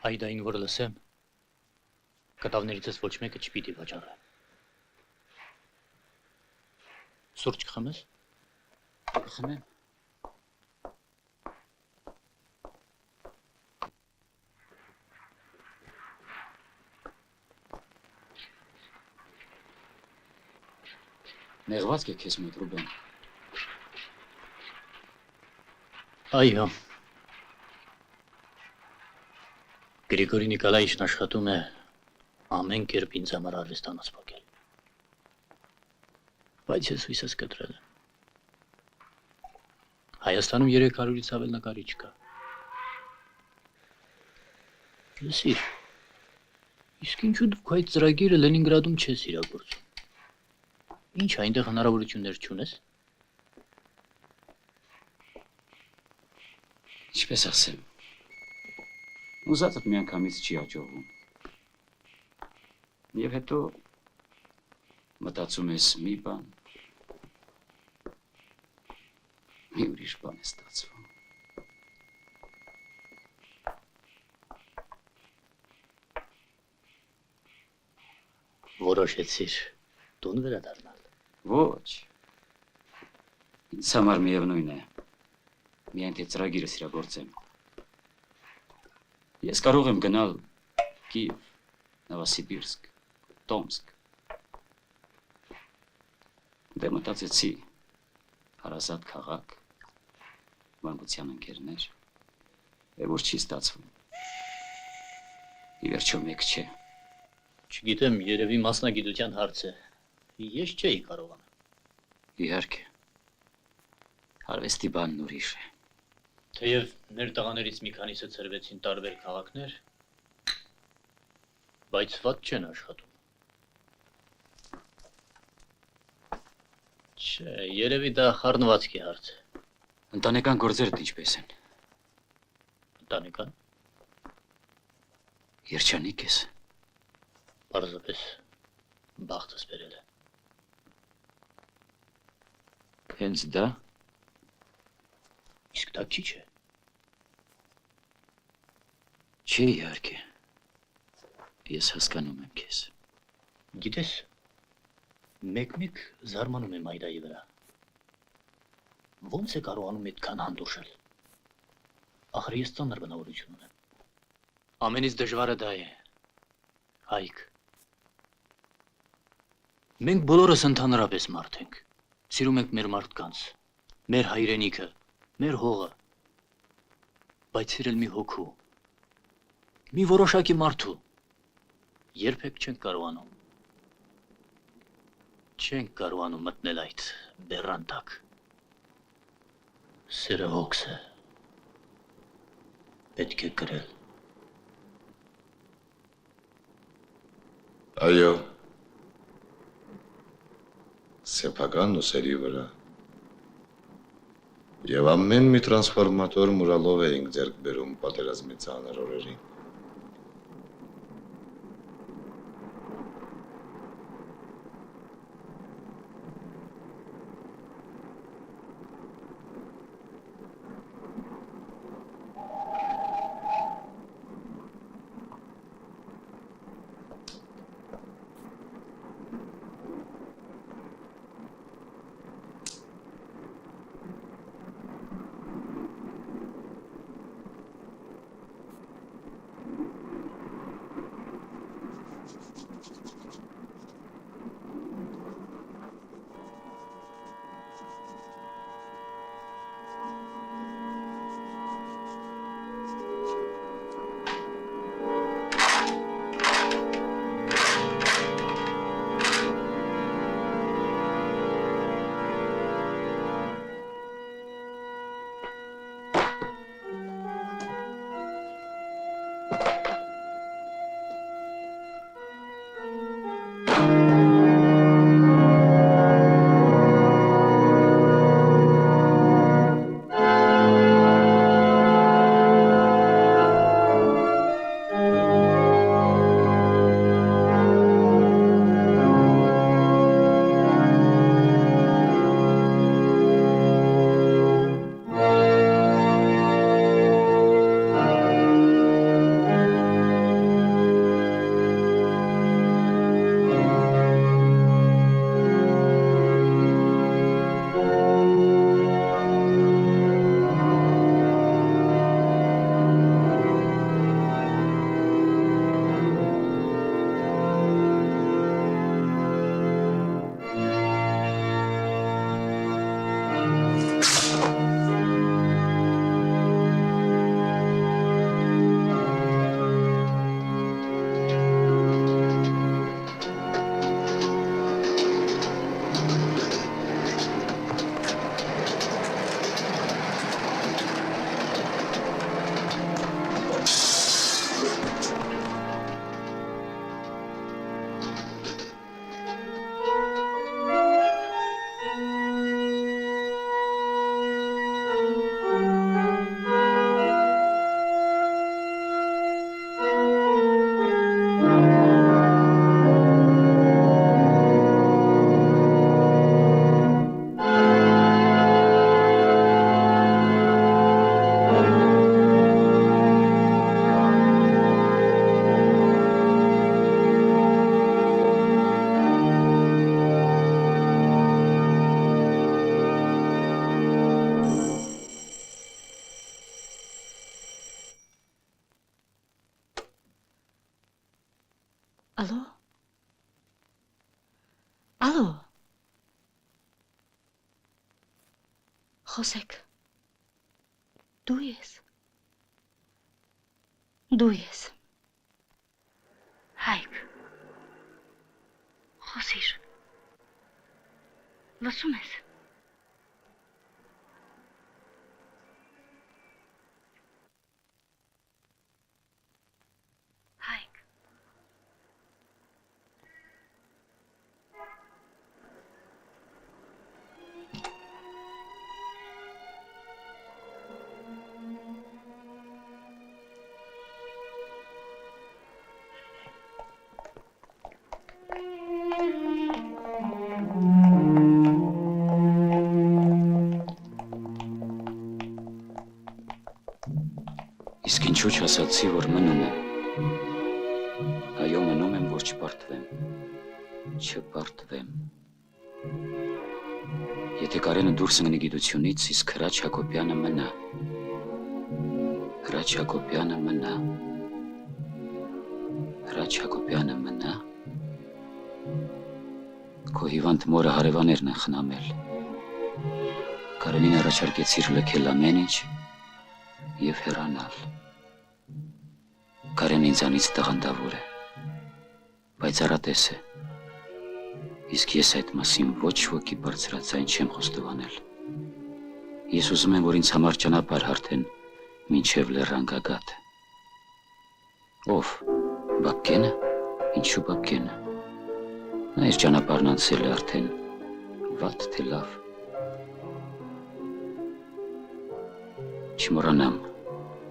Այդային որ լսեմ, կտավներիցս ոչ մեկը չպիտի վաճառը։ Սուրճ կխմես։ Կխմեմ։ Նեղված է քեզ մոտ Ռուբեն։ Այո։ Գրիգորի Նիկոլաիչն աշխատում է ամեն կերպ ինձ համար արվեստանոց փակել։ Բայց ես հույսս կտրել եմ։ Հայաստանում 300-ից ավել նկարիչ կա։ Լսիր, իսկ ինչու դուք այդ ծրագիրը Լենինգրադում չես իրագործում։ Ինչ այնտեղ հնարավորություններ չունես։ Ինչպես ասեմ։ Ուզածդ միանգամից չի հաջողվում։ Եվ հետո մտածում ես մի բան, մի ուրիշ բան է ստացվում։ Որոշեցիր տուն վերադառնալ։ Ոչ։ Ինձ համար միևնույն է։ Միայն թե ծրագիրս իրագործեմ։ Ես կարող եմ գնալ Կիև, Նովոսիբիրսկ, Տոմսկ։ Դե մտածեցի հարազատ քաղաք, մանկության ընկերներ, եւ որ չի ստացվում։ Ի վերջո մեկ չէ։ Չգիտեմ, երևի մասնագիտության հարց է։ Ես չէի կարողանում։ Իհարկե։ Արվեստի բանն ուրիշ է։ Թեև մեր տղաներից մի քանիսը ծրվեցին տարբեր քաղաքներ, բայց վատ չեն աշխատում։ Չէ, երևի դա խառնվածքի հարց է։ Ընտանեկան գործերդ ինչպես են։ Ընտանեկան։ Երջանիկ ես։ Պարզապես բախտս բերել է։ Հենց դա։ Իսկ դա քիչ է։ Չի իհարկե։ Ես հասկանում եմ քեզ։ Գիտես, մեկ-մեկ զարմանում եմ Այդայի վրա։ Ոնց է կարողանում այդքան հանդուրժել։ Ախր ես ծանր բնավորություն ունեմ։ Ամենից դժվարը դա է։ Հայկ։ Մենք բոլորս ընդհանրապես մարդ ենք։ Սիրում ենք մեր մարդկանց, մեր հայրենիքը, մեր հողը։ Բայց սիրել մի հոգու, մի որոշակի մարդու, երբեք չենք կարողանում։ Չենք կարողանում մտնել այդ բեռան տակ։ Սերը հոգս է։ Պետք է գրել։ Այո։ Սեփական ուսերի վրա։ Եվ ամեն մի տրանսֆորմատոր մուրալով էինք ձեռք բերում պատերազմի ծանր օրերին։ Ալո։ Ալո։ Խոսեք։ Դու ես։ Դու ես։ Հայկ։ Խոսիր։ Լսում ես։ Հայկ։ Իսկ ինչու չասացի, որ մնում եմ։ Այո, մնում եմ, որ չպարտվեմ։ Չպարտվեմ։ Եթե Կարենը դուրս ընկնի գիտությունից, իսկ Հրաչ Հակոբյանը մնա։ Հրաչ Հակոբյանը մնա։ Հրաչ Հակոբյանը մնա։ Քո հիվանդ մորը հարևաներն են խնամել։ Կարենին առաջարկեցիր լքել ամեն ինչ և հեռանալ։ Կարեն ինձանից տաղանդավոր է, բայց առատես է, իսկ ես այդ մասին ոչ ոքի բարձրաձայն չեմ խոստովանել։ Ես ուզում եմ, որ ինձ համար ճանապարհ հարթեն մինչև լեռան գագաթը։ Ով, Բաբկենը, ինչու Բաբկենը։ Նա իր ճանապարհն անցել է արդեն, վատ թե լավ։ Չմոռանամ,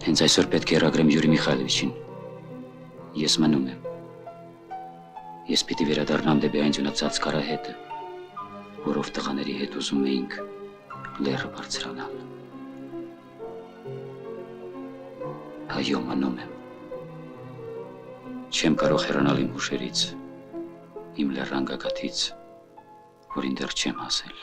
հենց այսօր պետք է հեռագրեմ Յուրի Միխայլովիչին։ Ես մնում եմ։ Ես պիտի վերադառնամ դեպի այն ձյունածած կարահետը, որով տղաների հետ ուզում էինք լեռը բարձրանալ։ Այո, մնում եմ։ Չեմ կարող հեռանալ իմ հուշերից, իմ լեռան գագաթից, որին դեռ չեմ հասել։